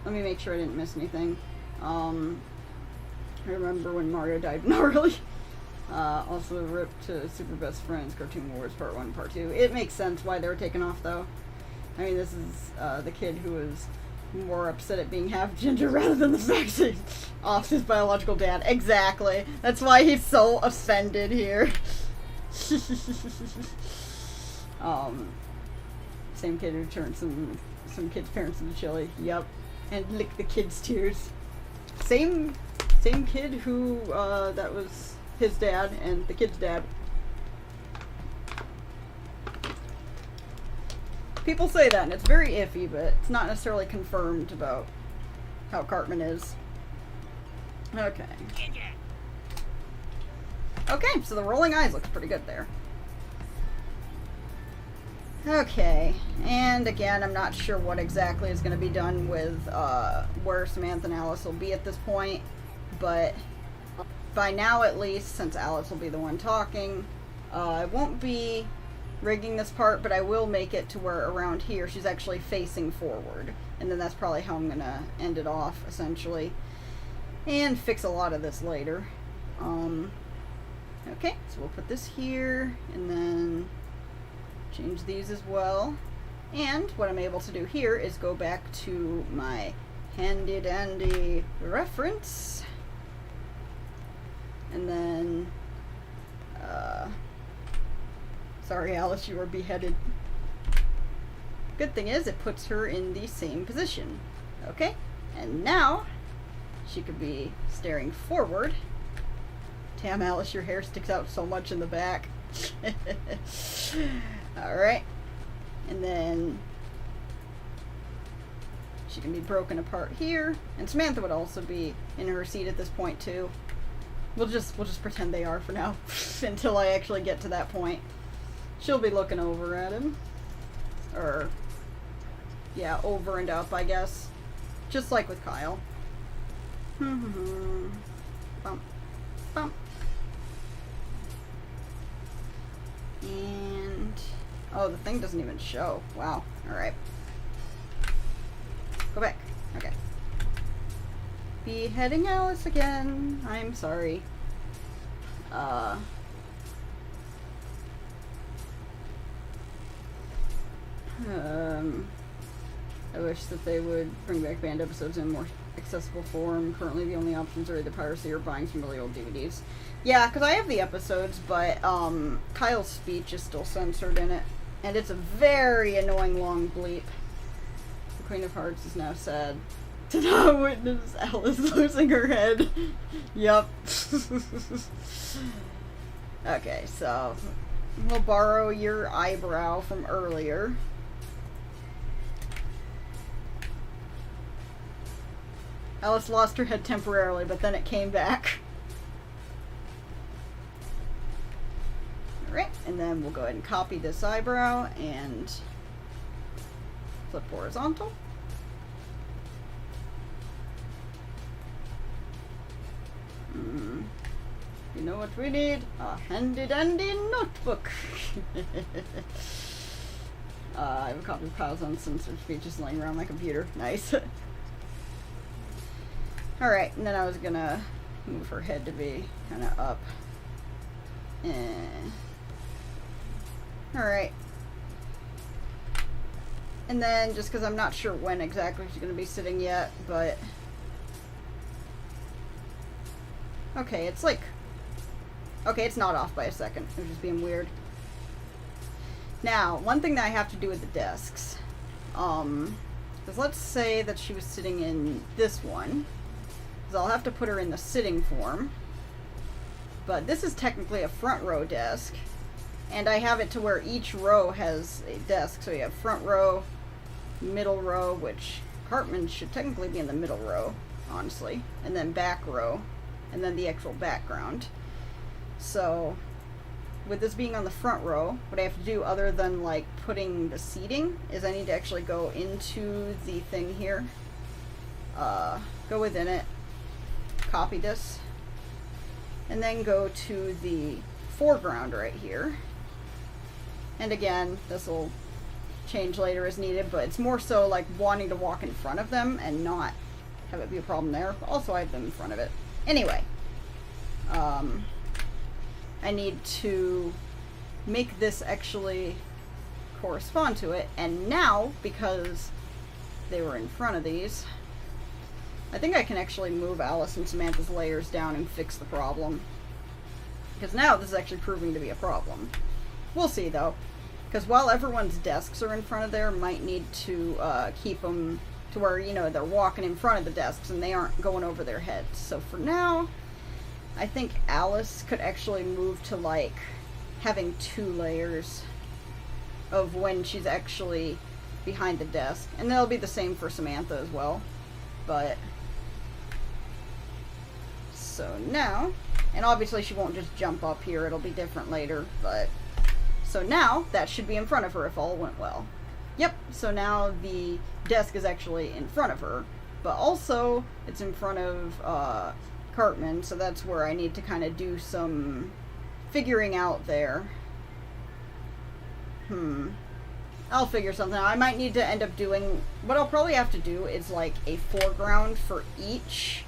let me make sure I didn't miss anything. I remember when Mario died gnarly. Also ripped to Super Best Friends Cartoon Wars Part 1 Part 2. It makes sense why they were taken off, though. I mean, this is the kid who was more upset at being half ginger rather than the fact that he's off his biological dad. Exactly. That's why he's so offended here. Same kid who turned some kids' parents into chili. Yep. And licked the kids' tears. Same kid who that was his dad and the kid's dad. People say that, and it's very iffy, but it's not necessarily confirmed about how Cartman is. Okay. Okay, so the rolling eyes looks pretty good there. Okay, and again, I'm not sure what exactly is going to be done with where Samantha and Alice will be at this point, but by now at least, since Alice will be the one talking, I won't be rigging this part, but I will make it to where around here she's actually facing forward, and then that's probably how I'm going to end it off, essentially, and fix a lot of this later. Okay, so we'll put this here, and then change these as well. And what I'm able to do here is go back to my handy dandy reference. And then, sorry Alice, you were beheaded. Good thing is it puts her in the same position. Okay, and now she could be staring forward. Damn Alice, your hair sticks out so much in the back. Alright, and then she can be broken apart here, and Samantha would also be in her seat at this point too. We'll just pretend they are for now until I actually get to that point. She'll be looking over at him, or yeah, over and up, I guess, just like with Kyle. Bump, bump. And oh, the thing doesn't even show. Wow. Alright. Go back. Okay. Beheading Alice again. I'm sorry. I wish that they would bring back banned episodes in more accessible form. Currently the only options are either piracy or buying some really old DVDs. Yeah, because I have the episodes, but Kyle's speech is still censored in it. And it's a very annoying long bleep. The Queen of Hearts is now sad to not witness Alice losing her head. Yup. Okay, so we'll borrow your eyebrow from earlier. Alice lost her head temporarily, but then it came back. Alright, and then we'll go ahead and copy this eyebrow and flip horizontal. You know, You know what we need? A handy dandy notebook. I have a copy of Kyle's Uncensored Speeches laying around my computer. Nice. Alright, and then I was gonna move her head to be kind of up. Alright. And then, just because I'm not sure when exactly she's going to be sitting yet, but... Okay, it's like... Okay, it's not off by a second. It was just being weird. Now, one thing that I have to do with the desks. Because let's say that she was sitting in this one. Because I'll have to put her in the sitting form. But this is technically a front row desk. And I have it to where each row has a desk. So you have front row, middle row, which Cartman should technically be in the middle row, honestly. And then back row. And then the actual background. So, with this being on the front row, what I have to do other than like putting the seating is I need to actually go into the thing here. Go within it. Copy this. And then go to the foreground right here. And again, this will change later as needed, but it's more so like wanting to walk in front of them and not have it be a problem there. Also, I have them in front of it. Anyway, I need to make this actually correspond to it. And now, because they were in front of these, I think I can actually move Alice and Samantha's layers down and fix the problem. Because now this is actually proving to be a problem. We'll see, though. Because while everyone's desks are in front of there, might need to keep them to where, you know, they're walking in front of the desks and they aren't going over their heads. So for now, I think Alice could actually move to, like, having 2 layers of when she's actually behind the desk. And that'll be the same for Samantha as well. But... So now... And obviously she won't just jump up here, it'll be different later, but... So now, that should be in front of her if all went well. Yep, so now the desk is actually in front of her, but also it's in front of Cartman, so that's where I need to kind of do some figuring out there. I'll figure something out. I might need to end up doing... What I'll probably have to do is like a foreground for each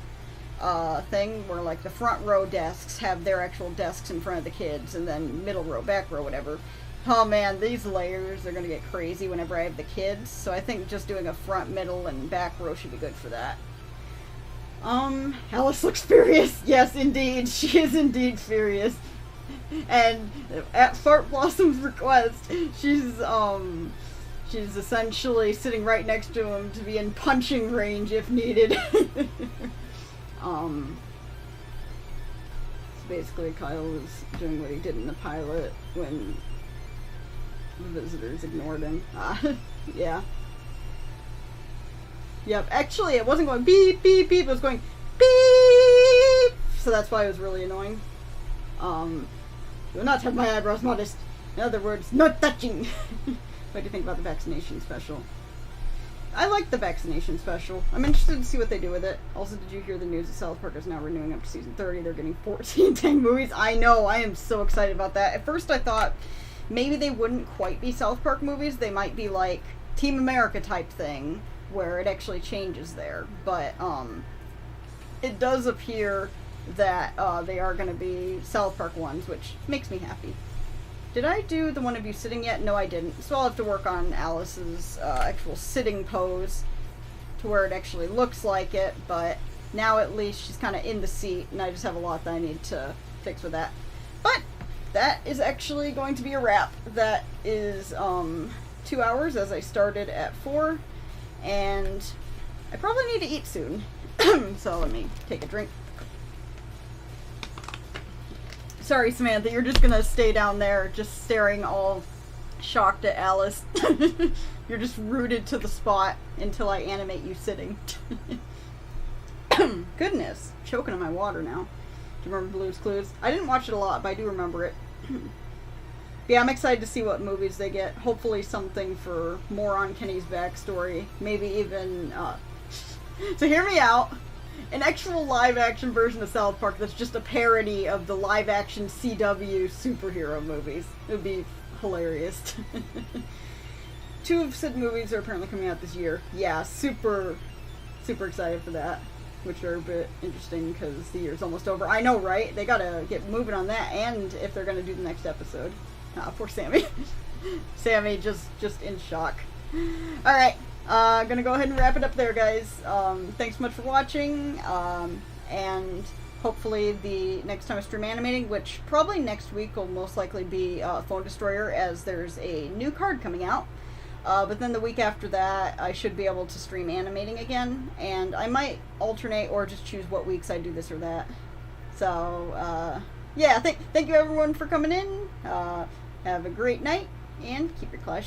thing, where like the front row desks have their actual desks in front of the kids, and then middle row, back row, whatever. Oh man, these layers are gonna get crazy whenever I have the kids, so I think just doing a front, middle, and back row should be good for that. Alice looks furious. Yes, indeed, she is indeed furious. And at Fart Blossom's request, she's essentially sitting right next to him to be in punching range if needed. Basically Kyle was doing what he did in the pilot when the visitors ignored him. Yeah. Yep, actually it wasn't going beep, beep, beep, it was going beep! So that's why it was really annoying. Do not have my eyebrows modest. In other words, no touching! What do you think about the vaccination special? I like the vaccination special. I'm interested to see what they do with it. Also, did you hear the news that South Park is now renewing up to season 30? They're getting 14 10 movies. I know, I am so excited about that. At first I thought maybe they wouldn't quite be South Park movies. They might be like Team America type thing, where it actually changes there. But, it does appear that, they are going to be South Park ones, which makes me happy. Did I do the one of you sitting yet? No, I didn't. So I'll have to work on Alice's actual sitting pose to where it actually looks like it, but now at least she's kind of in the seat, and I just have a lot that I need to fix with that. But that is actually going to be a wrap. That is 2 hours, as I started at 4, and I probably need to eat soon. So let me take a drink. Sorry, Samantha, you're just gonna stay down there just staring all shocked at Alice. You're just rooted to the spot until I animate you sitting. Goodness, choking on my water now. Do you remember Blue's Clues? I didn't watch it a lot, but I do remember it. Yeah, I'm excited to see what movies they get. Hopefully something for more on Kenny's backstory. Maybe even, so hear me out. An actual live-action version of South Park that's just a parody of the live-action CW superhero movies. It would be hilarious. 2 of said movies are apparently coming out this year. Yeah, super excited for that. Which are a bit interesting because the year's almost over. I know, right? They gotta get moving on that, and if they're gonna do the next episode. Poor Sammy. Sammy just in shock. Alright, gonna go ahead and wrap it up there, guys. Thanks so much for watching, and hopefully the next time I stream Animating, which probably next week will most likely be Phone Destroyer, as there's a new card coming out. But then the week after that, I should be able to stream Animating again, and I might alternate or just choose what weeks I do this or that. So, yeah, thank you everyone for coming in. Have a great night, and keep your claws